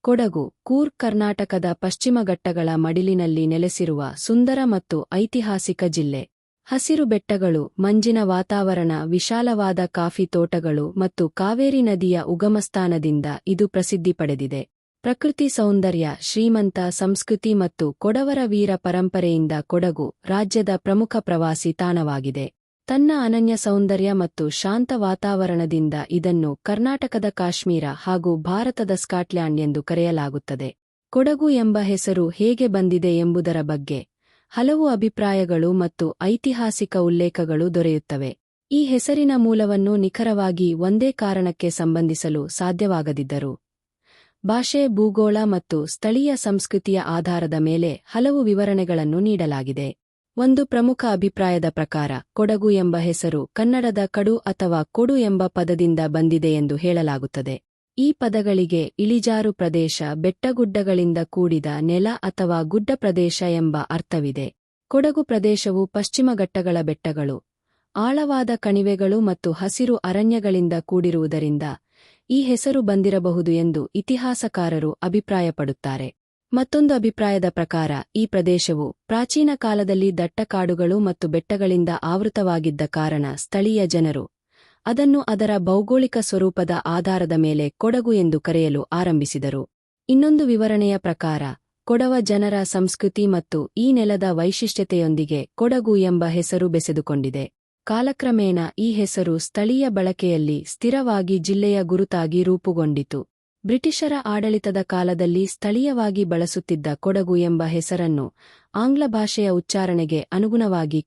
ಕೊಡಗು, ಕೂರ್ಗ್ ಕರ್ನಾಟಕದ ಪಶ್ಚಿಮ ಘಟ್ಟಗಳ ಮಡಿಲಿನಲ್ಲಿ ನೆಲೆಸಿರುವ ಸುಂದರ ಮತ್ತು ಐತಿಹಾಸಿಕ ಜಿಲ್ಲೆ. ಹಸಿರು ಬೆಟ್ಟಗಳು, ಮಂಜಿನ ವಾತಾವರಣ, ವಿಶಾಲವಾದ ಕಾಫಿ ತೋಟಗಳು ಮತ್ತು ಕಾವೇರಿ ನದಿಯ ಉಗಮಸ್ಥಾನದಿಂದ ಇದು ಪ್ರಸಿದ್ಧಿ ಪಡೆದಿದೆ. ಪ್ರಕೃತಿ ಸೌಂದರ್ಯ, ಶ್ರೀಮಂತ ಸಂಸ್ಕೃತಿ ಮತ್ತು ಕೊಡವರ ವೀರ ಪರಂಪರೆಯಿಂದ ಕೊಡಗು ರಾಜ್ಯದ ಪ್ರಮುಖ ಪ್ರವಾಸಿ ತಾಣವಾಗಿದೆ. ತನ್ನ ಅನನ್ಯ ಸೌಂದರ್ಯ ಮತ್ತು ಶಾಂತ ವಾತಾವರಣದಿಂದ ಇದನ್ನು ಕರ್ನಾಟಕದ ಕಾಶ್ಮೀರ ಹಾಗೂ ಭಾರತದ ಸ್ಕಾಟ್ಲ್ಯಾಂಡ್ ಎಂದು ಕರೆಯಲಾಗುತ್ತದೆ. ಕೊಡಗು ಎಂಬ ಹೆಸರು ಹೇಗೆ ಬಂದಿದೆ ಎಂಬುದರ ಬಗ್ಗೆ ಹಲವು ಅಭಿಪ್ರಾಯಗಳು ಮತ್ತು ಐತಿಹಾಸಿಕ ಉಲ್ಲೇಖಗಳು ದೊರೆಯುತ್ತವೆ. ಈ ಹೆಸರಿನ ಮೂಲವನ್ನು ನಿಖರವಾಗಿ ಒಂದೇ ಕಾರಣಕ್ಕೆ ಸಂಬಂಧಿಸಲು ಸಾಧ್ಯವಾಗದಿದ್ದರೂ, ಭಾಷೆ, ಭೂಗೋಳ ಮತ್ತು ಸ್ಥಳೀಯ ಸಂಸ್ಕೃತಿಯ ಆಧಾರದ ಮೇಲೆ ಹಲವು ವಿವರಣೆಗಳನ್ನು ನೀಡಲಾಗಿದೆ. ಒಂದು ಪ್ರಮುಖ ಅಭಿಪ್ರಾಯದ ಪ್ರಕಾರ, ಕೊಡಗು ಎಂಬ ಹೆಸರು ಕನ್ನಡದ ಕಡು ಅಥವಾ ಕೊಡು ಎಂಬ ಪದದಿಂದ ಬಂದಿದೆ ಎಂದು ಹೇಳಲಾಗುತ್ತದೆ. ಈ ಪದಗಳಿಗೆ ಇಳಿಜಾರು ಪ್ರದೇಶ, ಬೆಟ್ಟಗುಡ್ಡಗಳಿಂದ ಕೂಡಿದ ನೆಲ ಅಥವಾ ಗುಡ್ಡ ಪ್ರದೇಶ ಎಂಬ ಅರ್ಥವಿದೆ. ಕೊಡಗು ಪ್ರದೇಶವು ಪಶ್ಚಿಮ ಘಟ್ಟಗಳ ಬೆಟ್ಟಗಳು, ಆಳವಾದ ಕಣಿವೆಗಳು ಮತ್ತು ಹಸಿರು ಅರಣ್ಯಗಳಿಂದ ಕೂಡಿರುವುದರಿಂದ ಈ ಹೆಸರು ಬಂದಿರಬಹುದು ಎಂದು ಇತಿಹಾಸಕಾರರು ಅಭಿಪ್ರಾಯಪಡುತ್ತಾರೆ. ಮತ್ತೊಂದು ಅಭಿಪ್ರಾಯದ ಪ್ರಕಾರ, ಈ ಪ್ರದೇಶವು ಪ್ರಾಚೀನ ಕಾಲದಲ್ಲಿ ದಟ್ಟ ಕಾಡುಗಳು ಮತ್ತು ಬೆಟ್ಟಗಳಿಂದ ಆವೃತವಾಗಿದ್ದ ಕಾರಣ ಸ್ಥಳೀಯ ಜನರು ಅದನ್ನು ಅದರ ಭೌಗೋಳಿಕ ಸ್ವರೂಪದ ಆಧಾರದ ಮೇಲೆ ಕೊಡಗು ಎಂದು ಕರೆಯಲು ಆರಂಭಿಸಿದರು. ಇನ್ನೊಂದು ವಿವರಣೆಯ ಪ್ರಕಾರ, ಕೊಡವ ಜನರ ಸಂಸ್ಕೃತಿ ಮತ್ತು ಈ ನೆಲದ ವೈಶಿಷ್ಟ್ಯತೆಯೊಂದಿಗೆ ಕೊಡಗು ಎಂಬ ಹೆಸರು ಬೆಸೆದುಕೊಂಡಿದೆ. ಕಾಲಕ್ರಮೇಣ ಈ ಹೆಸರು ಸ್ಥಳೀಯ ಬಳಕೆಯಲ್ಲಿ ಸ್ಥಿರವಾಗಿ ಜಿಲ್ಲೆಯ ಗುರುತಾಗಿ ರೂಪುಗೊಂಡಿತು. ಬ್ರಿಟಿಷರ ಆಡಳಿತದ ಕಾಲದಲ್ಲಿ ಸ್ಥಳೀಯವಾಗಿ ಬಳಸುತ್ತಿದ್ದ ಕೊಡಗು ಎಂಬ ಹೆಸರನ್ನು ಆಂಗ್ಲ ಭಾಷೆಯ ಉಚ್ಚಾರಣೆಗೆ ಅನುಗುಣವಾಗಿ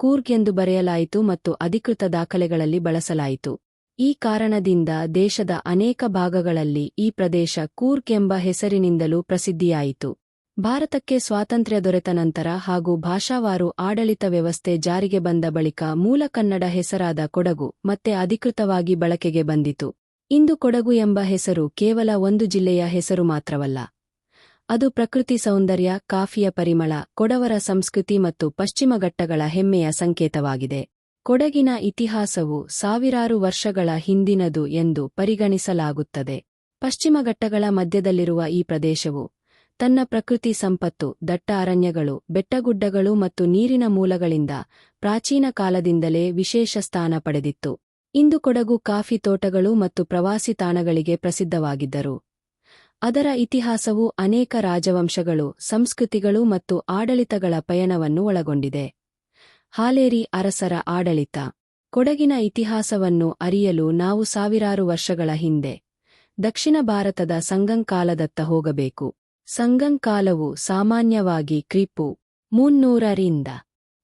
ಕೂರ್ಗ್ ಎಂದು ಬರೆಯಲಾಯಿತು ಮತ್ತು ಅಧಿಕೃತ ದಾಖಲೆಗಳಲ್ಲಿ ಬಳಸಲಾಯಿತು. ಈ ಕಾರಣದಿಂದ ದೇಶದ ಅನೇಕ ಭಾಗಗಳಲ್ಲಿ ಈ ಪ್ರದೇಶ ಕೂರ್ಗ್ ಎಂಬ ಹೆಸರಿನಿಂದಲೂ ಪ್ರಸಿದ್ಧಿಯಾಯಿತು. ಭಾರತಕ್ಕೆ ಸ್ವಾತಂತ್ರ್ಯ ದೊರೆತ ನಂತರ ಹಾಗೂ ಭಾಷಾವಾರು ಆಡಳಿತ ವ್ಯವಸ್ಥೆ ಜಾರಿಗೆ ಬಂದ ಬಳಿಕ ಮೂಲ ಕನ್ನಡ ಹೆಸರಾದ ಕೊಡಗು ಮತ್ತೆ ಅಧಿಕೃತವಾಗಿ ಬಳಕೆಗೆ ಬಂದಿತು. ಇಂದು ಕೊಡಗು ಎಂಬ ಹೆಸರು ಕೇವಲ ಒಂದು ಜಿಲ್ಲೆಯ ಹೆಸರು ಮಾತ್ರವಲ್ಲ. ಅದು ಪ್ರಕೃತಿ ಸೌಂದರ್ಯ, ಕಾಫಿಯ ಪರಿಮಳ, ಕೊಡವರ ಸಂಸ್ಕೃತಿ ಮತ್ತು ಪಶ್ಚಿಮ ಘಟ್ಟಗಳ ಹೆಮ್ಮೆಯ ಸಂಕೇತವಾಗಿದೆ. ಕೊಡಗಿನ ಇತಿಹಾಸವು ಸಾವಿರಾರು ವರ್ಷಗಳ ಹಿಂದಿನದು ಎಂದು ಪರಿಗಣಿಸಲಾಗುತ್ತದೆ. ಪಶ್ಚಿಮ ಘಟ್ಟಗಳ ಮಧ್ಯದಲ್ಲಿರುವ ಈ ಪ್ರದೇಶವು ತನ್ನ ಪ್ರಕೃತಿ ಸಂಪತ್ತು, ದಟ್ಟ ಅರಣ್ಯಗಳು, ಬೆಟ್ಟಗುಡ್ಡಗಳು ಮತ್ತು ನೀರಿನ ಮೂಲಗಳಿಂದ ಪ್ರಾಚೀನ ಕಾಲದಿಂದಲೇ ವಿಶೇಷ ಸ್ಥಾನ ಪಡೆದಿತ್ತು. ಇಂದು ಕೊಡಗು ಕಾಫಿ ತೋಟಗಳು ಮತ್ತು ಪ್ರವಾಸಿ ತಾಣಗಳಿಗೆ ಪ್ರಸಿದ್ಧವಾಗಿದ್ದರು. ಅದರ ಇತಿಹಾಸವು ಅನೇಕ ರಾಜವಂಶಗಳು, ಸಂಸ್ಕೃತಿಗಳು ಮತ್ತು ಆಡಳಿತಗಳ ಪಯಣವನ್ನು ಒಳಗೊಂಡಿದೆ. ಹಾಲೇರಿ ಅರಸರ ಆಡಳಿತ. ಕೊಡಗಿನ ಇತಿಹಾಸವನ್ನು ಅರಿಯಲು ನಾವು ಸಾವಿರಾರು ವರ್ಷಗಳ ಹಿಂದೆ ದಕ್ಷಿಣ ಭಾರತದ ಸಂಗಂ ಕಾಲದತ್ತ ಹೋಗಬೇಕು. ಸಂಗಂ ಕಾಲವು ಸಾಮಾನ್ಯವಾಗಿ ಕ್ರಿ.ಪೂ. 300ರಿಂದ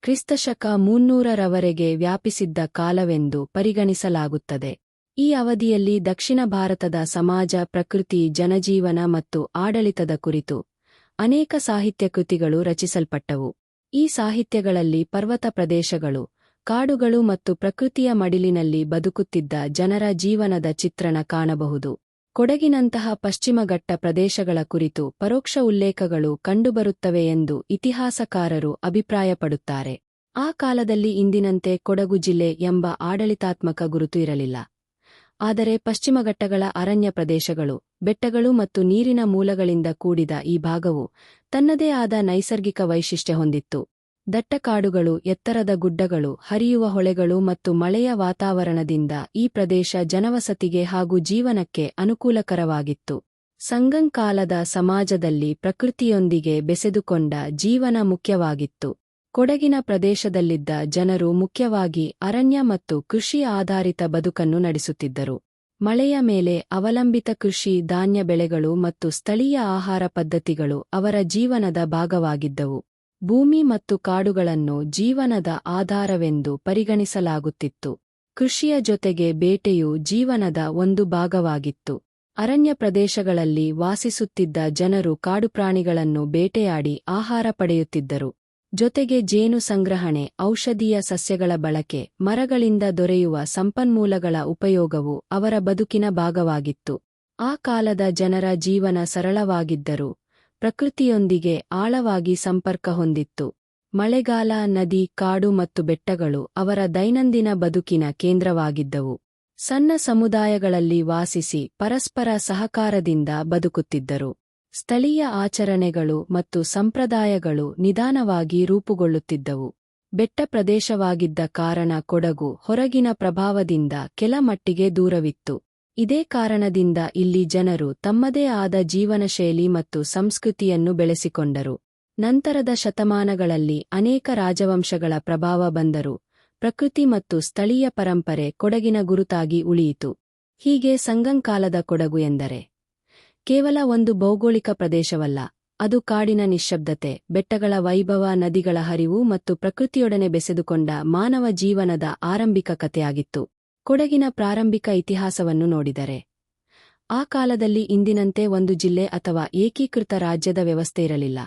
ಕ್ರಿಸ್ತಶಕ 300ರವರೆಗೆ ವ್ಯಾಪಿಸಿದ್ದ ಕಾಲವೆಂದು ಪರಿಗಣಿಸಲಾಗುತ್ತದೆ. ಈ ಅವಧಿಯಲ್ಲಿ ದಕ್ಷಿಣ ಭಾರತದ ಸಮಾಜ, ಪ್ರಕೃತಿ, ಜನಜೀವನ ಮತ್ತು ಆಡಳಿತದ ಕುರಿತು ಅನೇಕ ಸಾಹಿತ್ಯ ಕೃತಿಗಳು ರಚಿಸಲ್ಪಟ್ಟವು. ಈ ಸಾಹಿತ್ಯಗಳಲ್ಲಿ ಪರ್ವತ ಪ್ರದೇಶಗಳು, ಕಾಡುಗಳು ಮತ್ತು ಪ್ರಕೃತಿಯ ಮಡಿಲಿನಲ್ಲಿ ಬದುಕುತ್ತಿದ್ದ ಜನರ ಜೀವನದ ಚಿತ್ರಣ ಕಾಣಬಹುದು. ಕೊಡಗಿನಂತಹ ಪಶ್ಚಿಮ ಘಟ್ಟ ಪ್ರದೇಶಗಳ ಕುರಿತು ಪರೋಕ್ಷ ಉಲ್ಲೇಖಗಳು ಕಂಡುಬರುತ್ತವೆ ಎಂದು ಇತಿಹಾಸಕಾರರು ಅಭಿಪ್ರಾಯಪಡುತ್ತಾರೆ. ಆ ಕಾಲದಲ್ಲಿ ಇಂದಿನಂತೆ ಕೊಡಗು ಜಿಲ್ಲೆ ಎಂಬ ಆಡಳಿತಾತ್ಮಕ ಗುರುತು ಇರಲಿಲ್ಲ. ಆದರೆ ಪಶ್ಚಿಮ ಘಟ್ಟಗಳ ಅರಣ್ಯ ಪ್ರದೇಶಗಳು, ಬೆಟ್ಟಗಳು ಮತ್ತು ನೀರಿನ ಮೂಲಗಳಿಂದ ಕೂಡಿದ ಈ ಭಾಗವು ತನ್ನದೇ ಆದ ನೈಸರ್ಗಿಕ ವೈಶಿಷ್ಟ್ಯ ಹೊಂದಿತ್ತು. ದಟ್ಟ ಕಾಡುಗಳು, ಎತ್ತರದ ಗುಡ್ಡಗಳು, ಹರಿಯುವ ಹೊಳೆಗಳು ಮತ್ತು ಮಳೆಯ ವಾತಾವರಣದಿಂದ ಈ ಪ್ರದೇಶ ಜನವಸತಿಗೆ ಹಾಗೂ ಜೀವನಕ್ಕೆ ಅನುಕೂಲಕರವಾಗಿತ್ತು. ಸಂಗಂ ಕಾಲದ ಸಮಾಜದಲ್ಲಿ ಪ್ರಕೃತಿಯೊಂದಿಗೆ ಬೆಸೆದುಕೊಂಡ ಜೀವನ ಮುಖ್ಯವಾಗಿತ್ತು. ಕೊಡಗಿನ ಪ್ರದೇಶದಲ್ಲಿದ್ದ ಜನರು ಮುಖ್ಯವಾಗಿ ಅರಣ್ಯ ಮತ್ತು ಕೃಷಿ ಆಧಾರಿತ ಬದುಕನ್ನು ನಡೆಸುತ್ತಿದ್ದರು. ಮಳೆಯ ಮೇಲೆ ಅವಲಂಬಿತ ಕೃಷಿ, ಧಾನ್ಯ ಬೆಳೆಗಳು ಮತ್ತು ಸ್ಥಳೀಯ ಆಹಾರ ಪದ್ಧತಿಗಳು ಅವರ ಜೀವನದ ಭಾಗವಾಗಿದ್ದವು. ಭೂಮಿ ಮತ್ತು ಕಾಡುಗಳನ್ನು ಜೀವನದ ಆಧಾರವೆಂದು ಪರಿಗಣಿಸಲಾಗುತ್ತಿತ್ತು. ಕೃಷಿಯ ಜೊತೆಗೆ ಬೇಟೆಯು ಜೀವನದ ಒಂದು ಭಾಗವಾಗಿತ್ತು. ಅರಣ್ಯ ಪ್ರದೇಶಗಳಲ್ಲಿ ವಾಸಿಸುತ್ತಿದ್ದ ಜನರು ಕಾಡುಪ್ರಾಣಿಗಳನ್ನು ಬೇಟೆಯಾಡಿ ಆಹಾರ ಪಡೆಯುತ್ತಿದ್ದರು. ಜೊತೆಗೆ ಜೇನು ಸಂಗ್ರಹಣೆ, ಔಷಧೀಯ ಸಸ್ಯಗಳ ಬಳಕೆ, ಮರಗಳಿಂದ ದೊರೆಯುವ ಸಂಪನ್ಮೂಲಗಳ ಉಪಯೋಗವು ಅವರ ಬದುಕಿನ ಭಾಗವಾಗಿತ್ತು. ಆ ಕಾಲದ ಜನರ ಜೀವನ ಸರಳವಾಗಿದ್ದರೂ ಪ್ರಕೃತಿಯೊಂದಿಗೆ ಆಳವಾಗಿ ಸಂಪರ್ಕ ಹೊಂದಿತ್ತು. ಮಳೆಗಾಲ, ನದಿ, ಕಾಡು ಮತ್ತು ಬೆಟ್ಟಗಳು ಅವರ ದೈನಂದಿನ ಬದುಕಿನ ಕೇಂದ್ರವಾಗಿದ್ದವು. ಸಣ್ಣ ಸಮುದಾಯಗಳಲ್ಲಿ ವಾಸಿಸಿ ಪರಸ್ಪರ ಸಹಕಾರದಿಂದ ಬದುಕುತ್ತಿದ್ದರು. ಸ್ಥಳೀಯ ಆಚರಣೆಗಳು ಮತ್ತು ಸಂಪ್ರದಾಯಗಳು ನಿಧಾನವಾಗಿ ರೂಪುಗೊಳ್ಳುತ್ತಿದ್ದವು. ಬೆಟ್ಟ ಪ್ರದೇಶವಾಗಿದ್ದ ಕಾರಣ ಕೊಡಗು ಹೊರಗಿನ ಪ್ರಭಾವದಿಂದ ಕೆಲ ಮಟ್ಟಿಗೆ ದೂರವಿತ್ತು. ಇದೇ ಕಾರಣದಿಂದ ಇಲ್ಲಿ ಜನರು ತಮ್ಮದೇ ಆದ ಜೀವನಶೈಲಿ ಮತ್ತು ಸಂಸ್ಕೃತಿಯನ್ನು ಬೆಳೆಸಿಕೊಂಡರು. ನಂತರದ ಶತಮಾನಗಳಲ್ಲಿ ಅನೇಕ ರಾಜವಂಶಗಳ ಪ್ರಭಾವ ಬಂದರೂ ಪ್ರಕೃತಿ ಮತ್ತು ಸ್ಥಳೀಯ ಪರಂಪರೆ ಕೊಡಗಿನ ಗುರುತಾಗಿ ಉಳಿಯಿತು. ಹೀಗೆ ಸಂಗಂಕಾಲದ ಕೊಡಗು ಎಂದರೆ ಕೇವಲ ಒಂದು ಭೌಗೋಳಿಕ ಪ್ರದೇಶವಲ್ಲ, ಅದು ಕಾಡಿನ ನಿಶ್ಶಬ್ದತೆ, ಬೆಟ್ಟಗಳ ವೈಭವ, ನದಿಗಳ ಹರಿವು ಮತ್ತು ಪ್ರಕೃತಿಯೊಡನೆ ಬೆಸೆದುಕೊಂಡ ಮಾನವ ಜೀವನದ ಆರಂಭಿಕ ಕಥೆಯಾಗಿತ್ತು. ಕೊಡಗಿನ ಪ್ರಾರಂಭಿಕ ಇತಿಹಾಸವನ್ನು ನೋಡಿದರೆ ಆ ಕಾಲದಲ್ಲಿ ಇಂದಿನಂತೆ ಒಂದು ಜಿಲ್ಲೆ ಅಥವಾ ಏಕೀಕೃತ ರಾಜ್ಯದ ವ್ಯವಸ್ಥೆ ಇರಲಿಲ್ಲ.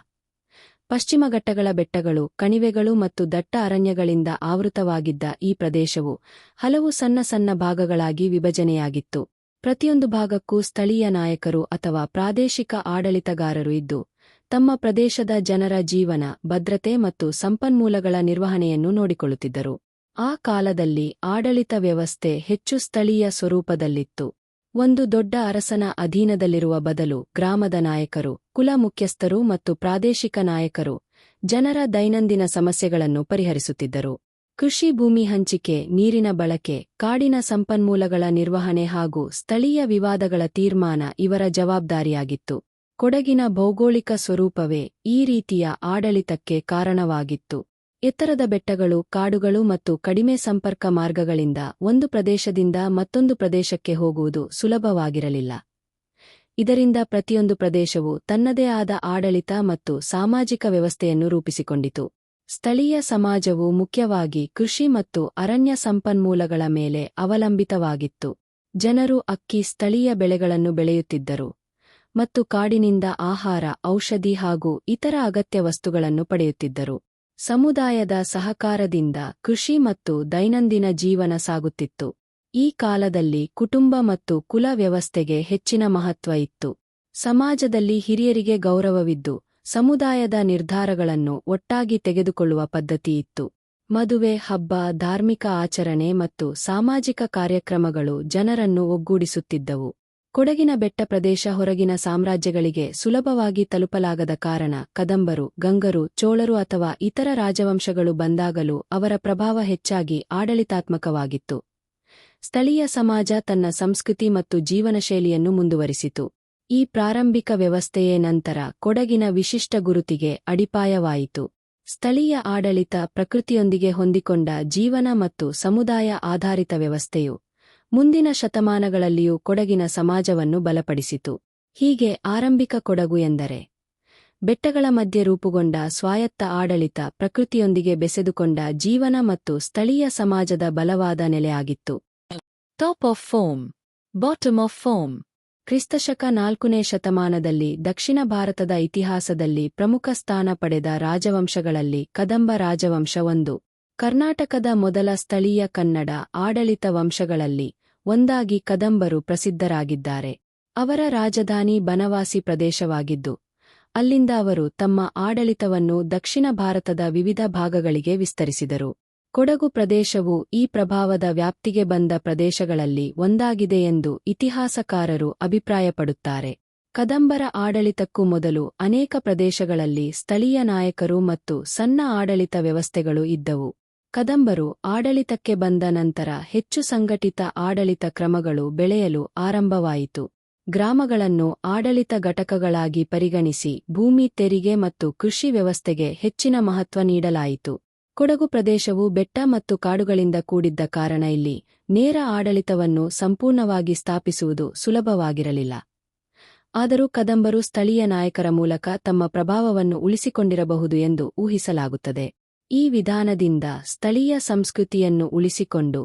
ಪಶ್ಚಿಮ ಘಟ್ಟಗಳ ಬೆಟ್ಟಗಳು, ಕಣಿವೆಗಳು ಮತ್ತು ದಟ್ಟ ಅರಣ್ಯಗಳಿಂದ ಆವೃತವಾಗಿದ್ದ ಈ ಪ್ರದೇಶವು ಹಲವು ಸಣ್ಣ ಸಣ್ಣ ಭಾಗಗಳಾಗಿ ವಿಭಜನೆಯಾಗಿತ್ತು. ಪ್ರತಿಯೊಂದು ಭಾಗಕ್ಕೂ ಸ್ಥಳೀಯ ನಾಯಕರು ಅಥವಾ ಪ್ರಾದೇಶಿಕ ಆಡಳಿತಗಾರರು ಇದ್ದು ತಮ್ಮ ಪ್ರದೇಶದ ಜನರ ಜೀವನ, ಭದ್ರತೆ ಮತ್ತು ಸಂಪನ್ಮೂಲಗಳ ನಿರ್ವಹಣೆಯನ್ನು ನೋಡಿಕೊಳ್ಳುತ್ತಿದ್ದರು. ಆ ಕಾಲದಲ್ಲಿ ಆಡಳಿತ ವ್ಯವಸ್ಥೆ ಹೆಚ್ಚು ಸ್ಥಳೀಯ ಸ್ವರೂಪದಲ್ಲಿತ್ತು. ಒಂದು ದೊಡ್ಡ ಅರಸನ ಅಧೀನದಲ್ಲಿರುವ ಬದಲು ಗ್ರಾಮದ ನಾಯಕರು, ಕುಲ ಮುಖ್ಯಸ್ಥರು ಮತ್ತು ಪ್ರಾದೇಶಿಕ ನಾಯಕರು ಜನರ ದೈನಂದಿನ ಸಮಸ್ಯೆಗಳನ್ನು ಪರಿಹರಿಸುತ್ತಿದ್ದರು. ಕೃಷಿ ಭೂಮಿ ಹಂಚಿಕೆ, ನೀರಿನ ಬಳಕೆ, ಕಾಡಿನ ಸಂಪನ್ಮೂಲಗಳ ನಿರ್ವಹಣೆ ಹಾಗೂ ಸ್ಥಳೀಯ ವಿವಾದಗಳ ತೀರ್ಮಾನ ಇವರ ಜವಾಬ್ದಾರಿಯಾಗಿತ್ತು. ಕೊಡಗಿನ ಭೌಗೋಳಿಕ ಸ್ವರೂಪವೇ ಈ ರೀತಿಯ ಆಡಳಿತಕ್ಕೆ ಕಾರಣವಾಗಿತ್ತು. ಎತ್ತರದ ಬೆಟ್ಟಗಳು, ಕಾಡುಗಳು ಮತ್ತು ಕಡಿಮೆ ಸಂಪರ್ಕ ಮಾರ್ಗಗಳಿಂದ ಒಂದು ಪ್ರದೇಶದಿಂದ ಮತ್ತೊಂದು ಪ್ರದೇಶಕ್ಕೆ ಹೋಗುವುದು ಸುಲಭವಾಗಿರಲಿಲ್ಲ. ಇದರಿಂದ ಪ್ರತಿಯೊಂದು ಪ್ರದೇಶವು ತನ್ನದೇ ಆದ ಆಡಳಿತ ಮತ್ತು ಸಾಮಾಜಿಕ ವ್ಯವಸ್ಥೆಯನ್ನು ರೂಪಿಸಿಕೊಂಡಿತು. ಸ್ಥಳೀಯ ಸಮಾಜವು ಮುಖ್ಯವಾಗಿ ಕೃಷಿ ಮತ್ತು ಅರಣ್ಯ ಸಂಪನ್ಮೂಲಗಳ ಮೇಲೆ ಅವಲಂಬಿತವಾಗಿತ್ತು. ಜನರು ಅಕ್ಕಿ, ಸ್ಥಳೀಯ ಬೆಳೆಗಳನ್ನು ಬೆಳೆಯುತ್ತಿದ್ದರು ಮತ್ತು ಕಾಡಿನಿಂದ ಆಹಾರ, ಔಷಧಿ ಹಾಗೂ ಇತರ ಅಗತ್ಯ ವಸ್ತುಗಳನ್ನು ಪಡೆಯುತ್ತಿದ್ದರು. ಸಮುದಾಯದ ಸಹಕಾರದಿಂದ ಕೃಷಿ ಮತ್ತು ದೈನಂದಿನ ಜೀವನ ಸಾಗುತ್ತಿತ್ತು. ಈ ಕಾಲದಲ್ಲಿ ಕುಟುಂಬ ಮತ್ತು ಕುಲ ವ್ಯವಸ್ಥೆಗೆ ಹೆಚ್ಚಿನ ಮಹತ್ವ ಇತ್ತು. ಸಮಾಜದಲ್ಲಿ ಹಿರಿಯರಿಗೆ ಗೌರವವಿದ್ದು ಸಮುದಾಯದ ನಿರ್ಧಾರಗಳನ್ನು ಒಟ್ಟಾಗಿ ತೆಗೆದುಕೊಳ್ಳುವ ಪದ್ಧತಿ ಇತ್ತು. ಮದುವೆ, ಹಬ್ಬ, ಧಾರ್ಮಿಕ ಆಚರಣೆ ಮತ್ತು ಸಾಮಾಜಿಕ ಕಾರ್ಯಕ್ರಮಗಳು ಜನರನ್ನು ಒಗ್ಗೂಡಿಸುತ್ತಿದ್ದವು. ಕೊಡಗಿನ ಬೆಟ್ಟ ಪ್ರದೇಶ ಹೊರಗಿನ ಸಾಮ್ರಾಜ್ಯಗಳಿಗೆ ಸುಲಭವಾಗಿ ತಲುಪಲಾಗದ ಕಾರಣ ಕದಂಬರು, ಗಂಗರು, ಚೋಳರು ಅಥವಾ ಇತರ ರಾಜವಂಶಗಳು ಬಂದಾಗಲೂ ಅವರ ಪ್ರಭಾವ ಹೆಚ್ಚಾಗಿ ಆಡಳಿತಾತ್ಮಕವಾಗಿತ್ತು. ಸ್ಥಳೀಯ ಸಮಾಜ ತನ್ನ ಸಂಸ್ಕೃತಿ ಮತ್ತು ಜೀವನಶೈಲಿಯನ್ನು ಮುಂದುವರಿಸಿತು. ಈ ಪ್ರಾರಂಭಿಕ ವ್ಯವಸ್ಥೆಯೇ ನಂತರ ಕೊಡಗಿನ ವಿಶಿಷ್ಟ ಗುರುತಿಗೆ ಅಡಿಪಾಯವಾಯಿತು. ಸ್ಥಳೀಯ ಆಡಳಿತ, ಪ್ರಕೃತಿಯೊಂದಿಗೆ ಹೊಂದಿಕೊಂಡ ಜೀವನ ಮತ್ತು ಸಮುದಾಯ ಆಧಾರಿತ ವ್ಯವಸ್ಥೆಯು ಮುಂದಿನ ಶತಮಾನಗಳಲ್ಲಿಯೂ ಕೊಡಗಿನ ಸಮಾಜವನ್ನು ಬಲಪಡಿಸಿತು. ಹೀಗೆ ಆರಂಭಿಕ ಕೊಡಗು ಎಂದರೆ ಬೆಟ್ಟಗಳ ಮಧ್ಯೆ ರೂಪುಗೊಂಡ ಸ್ವಾಯತ್ತ ಆಡಳಿತ, ಪ್ರಕೃತಿಯೊಂದಿಗೆ ಬೆಸೆದುಕೊಂಡ ಜೀವನ ಮತ್ತು ಸ್ಥಳೀಯ ಸಮಾಜದ ಬಲವಾದ ನೆಲೆಯಾಗಿತ್ತು. Top of form, bottom of form. ಕ್ರಿಸ್ತಶಕ 4ನೇ ಶತಮಾನದಲ್ಲಿ ದಕ್ಷಿಣ ಭಾರತದ ಇತಿಹಾಸದಲ್ಲಿ ಪ್ರಮುಖ ಸ್ಥಾನ ಪಡೆದ ರಾಜವಂಶಗಳಲ್ಲಿ ಕದಂಬ ರಾಜವಂಶ ಒಂದು. ಕರ್ನಾಟಕದ ಮೊದಲ ಸ್ಥಳೀಯ ಕನ್ನಡ ಆಡಳಿತ ವಂಶಗಳಲ್ಲಿ ಒಂದಾಗಿ ಕದಂಬರು ಪ್ರಸಿದ್ಧರಾಗಿದ್ದಾರೆ. ಅವರ ರಾಜಧಾನಿ ಬನವಾಸಿ ಪ್ರದೇಶವಾಗಿದ್ದು ಅಲ್ಲಿಂದ ಅವರು ತಮ್ಮ ಆಡಳಿತವನ್ನು ದಕ್ಷಿಣ ಭಾರತದ ವಿವಿಧ ಭಾಗಗಳಿಗೆ ವಿಸ್ತರಿಸಿದರು. ಕೊಡಗು ಪ್ರದೇಶವು ಈ ಪ್ರಭಾವದ ವ್ಯಾಪ್ತಿಗೆ ಬಂದ ಪ್ರದೇಶಗಳಲ್ಲಿ ಒಂದಾಗಿದೆ ಎಂದು ಇತಿಹಾಸಕಾರರು ಅಭಿಪ್ರಾಯಪಡುತ್ತಾರೆ. ಕದಂಬರ ಆಡಳಿತಕ್ಕೂ ಮೊದಲು ಅನೇಕ ಪ್ರದೇಶಗಳಲ್ಲಿ ಸ್ಥಳೀಯ ನಾಯಕರು ಮತ್ತು ಸಣ್ಣ ಆಡಳಿತ ವ್ಯವಸ್ಥೆಗಳು ಇದ್ದವು. ಕದಂಬರು ಆಡಳಿತಕ್ಕೆ ಬಂದ ನಂತರ ಹೆಚ್ಚು ಸಂಘಟಿತ ಆಡಳಿತ ಕ್ರಮಗಳು ಬೆಳೆಯಲು ಆರಂಭವಾಯಿತು. ಗ್ರಾಮಗಳನ್ನು ಆಡಳಿತ ಘಟಕಗಳಾಗಿ ಪರಿಗಣಿಸಿ ಭೂಮಿ ತೆರಿಗೆ ಮತ್ತು ಕೃಷಿ ವ್ಯವಸ್ಥೆಗೆ ಹೆಚ್ಚಿನ ಮಹತ್ವ ನೀಡಲಾಯಿತು. ಕೊಡಗು ಪ್ರದೇಶವು ಬೆಟ್ಟ ಮತ್ತು ಕಾಡುಗಳಿಂದ ಕೂಡಿದ್ದ ಕಾರಣ ಇಲ್ಲಿ ನೇರ ಆಡಳಿತವನ್ನು ಸಂಪೂರ್ಣವಾಗಿ ಸ್ಥಾಪಿಸುವುದು ಸುಲಭವಾಗಿರಲಿಲ್ಲ. ಆದರೂ ಕದಂಬರು ಸ್ಥಳೀಯ ನಾಯಕರ ಮೂಲಕ ತಮ್ಮ ಪ್ರಭಾವವನ್ನು ಉಳಿಸಿಕೊಂಡಿರಬಹುದು ಎಂದು ಊಹಿಸಲಾಗುತ್ತದೆ. ಈ ವಿಧಾನದಿಂದ ಸ್ಥಳೀಯ ಸಂಸ್ಕೃತಿಯನ್ನು ಉಳಿಸಿಕೊಂಡು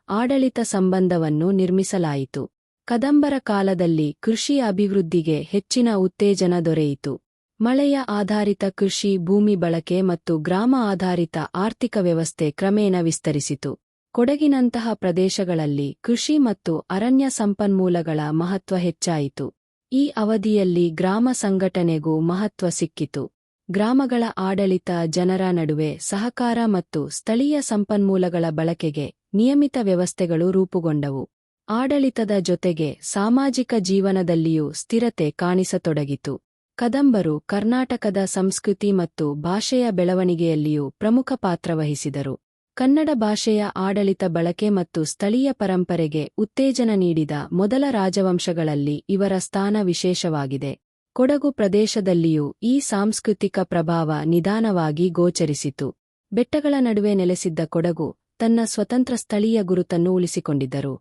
ಆಡಳಿತ ಸಂಬಂಧವನ್ನು ನಿರ್ಮಿಸಲಾಯಿತು. ಕದಂಬರ ಕಾಲದಲ್ಲಿ ಕೃಷಿ ಅಭಿವೃದ್ಧಿಗೆ ಹೆಚ್ಚಿನ ಉತ್ತೇಜನ ದೊರೆಯಿತು. ಮಳೆಯ ಆಧಾರಿತ ಕೃಷಿ, ಭೂಮಿ ಬಳಕೆ ಮತ್ತು ಗ್ರಾಮ ಆಧಾರಿತ ಆರ್ಥಿಕ ವ್ಯವಸ್ಥೆ ಕ್ರಮೇಣ ವಿಸ್ತರಿಸಿತು. ಕೊಡಗಿನಂತಹ ಪ್ರದೇಶಗಳಲ್ಲಿ ಕೃಷಿ ಮತ್ತು ಅರಣ್ಯ ಸಂಪನ್ಮೂಲಗಳ ಮಹತ್ವ ಹೆಚ್ಚಾಯಿತು. ಈ ಅವಧಿಯಲ್ಲಿ ಗ್ರಾಮ ಸಂಘಟನೆಗೂ ಮಹತ್ವ ಸಿಕ್ಕಿತು. ಗ್ರಾಮಗಳ ಆಡಳಿತ, ಜನರ ನಡುವೆ ಸಹಕಾರ ಮತ್ತು ಸ್ಥಳೀಯ ಸಂಪನ್ಮೂಲಗಳ ಬಳಕೆಗೆ ನಿಯಮಿತ ವ್ಯವಸ್ಥೆಗಳು ರೂಪುಗೊಂಡವು. ಆಡಳಿತದ ಜೊತೆಗೆ ಸಾಮಾಜಿಕ ಜೀವನದಲ್ಲಿಯೂ ಸ್ಥಿರತೆ ಕಾಣಿಸತೊಡಗಿತು. ಕದಂಬರು ಕರ್ನಾಟಕದ ಸಂಸ್ಕೃತಿ ಮತ್ತು ಭಾಷೆಯ ಬೆಳವಣಿಗೆಯಲ್ಲಿಯೂ ಪ್ರಮುಖ ಪಾತ್ರವಹಿಸಿದರು. ಕನ್ನಡ ಭಾಷೆಯ ಆಡಳಿತ ಬಳಕೆ ಮತ್ತು ಸ್ಥಳೀಯ ಪರಂಪರೆಗೆ ಉತ್ತೇಜನ ನೀಡಿದ ಮೊದಲ ರಾಜವಂಶಗಳಲ್ಲಿ ಇವರ ಸ್ಥಾನ ವಿಶೇಷವಾಗಿದೆ. ಕೊಡಗು ಪ್ರದೇಶದಲ್ಲಿಯೂ ಈ ಸಾಂಸ್ಕೃತಿಕ ಪ್ರಭಾವ ನಿಧಾನವಾಗಿ ಗೋಚರಿಸಿತು. ಬೆಟ್ಟಗಳ ನಡುವೆ ನೆಲೆಸಿದ್ದ ಕೊಡಗು ತನ್ನ ಸ್ವತಂತ್ರ ಸ್ಥಳೀಯ ಗುರುತನ್ನು ಉಳಿಸಿಕೊಂಡಿದ್ದರು.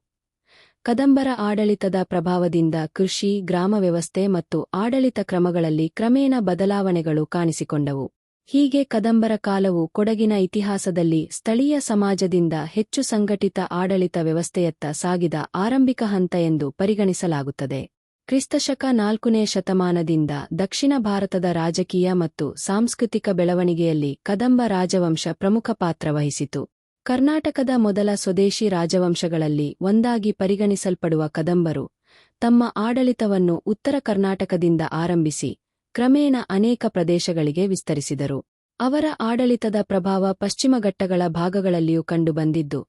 ಕದಂಬರ ಆಡಳಿತದ ಪ್ರಭಾವದಿಂದ ಕೃಷಿ, ಗ್ರಾಮ ವ್ಯವಸ್ಥೆ ಮತ್ತು ಆಡಳಿತ ಕ್ರಮಗಳಲ್ಲಿ ಕ್ರಮೇಣ ಬದಲಾವಣೆಗಳು ಕಾಣಿಸಿಕೊಂಡವು. ಹೀಗೆ ಕದಂಬರ ಕಾಲವು ಕೊಡಗಿನ ಇತಿಹಾಸದಲ್ಲಿ ಸ್ಥಳೀಯ ಸಮಾಜದಿಂದ ಹೆಚ್ಚು ಸಂಘಟಿತ ಆಡಳಿತ ವ್ಯವಸ್ಥೆಯತ್ತ ಸಾಗಿದ ಆರಂಭಿಕ ಹಂತ ಎಂದು ಪರಿಗಣಿಸಲಾಗುತ್ತದೆ. ಕ್ರಿಸ್ತಶಕ 4ನೇ ಶತಮಾನದಿಂದ ದಕ್ಷಿಣ ಭಾರತದ ರಾಜಕೀಯ ಮತ್ತು ಸಾಂಸ್ಕೃತಿಕ ಬೆಳವಣಿಗೆಯಲ್ಲಿ ಕದಂಬ ರಾಜವಂಶ ಪ್ರಮುಖ ಪಾತ್ರ ವಹಿಸಿತು. ಕರ್ನಾಟಕದ ಮೊದಲ ಸ್ವದೇಶಿ ರಾಜವಂಶಗಳಲ್ಲಿ ಒಂದಾಗಿ ಪರಿಗಣಿಸಲ್ಪಡುವ ಕದಂಬರು ತಮ್ಮ ಆಡಳಿತವನ್ನು ಉತ್ತರ ಕರ್ನಾಟಕದಿಂದ ಆರಂಭಿಸಿ ಕ್ರಮೇಣ ಅನೇಕ ಪ್ರದೇಶಗಳಿಗೆ ವಿಸ್ತರಿಸಿದರು. ಅವರ ಆಡಳಿತದ ಪ್ರಭಾವ ಪಶ್ಚಿಮ ಘಟ್ಟಗಳ ಭಾಗಗಳಲ್ಲಿಯೂ ಕಂಡುಬಂದಿದ್ದು,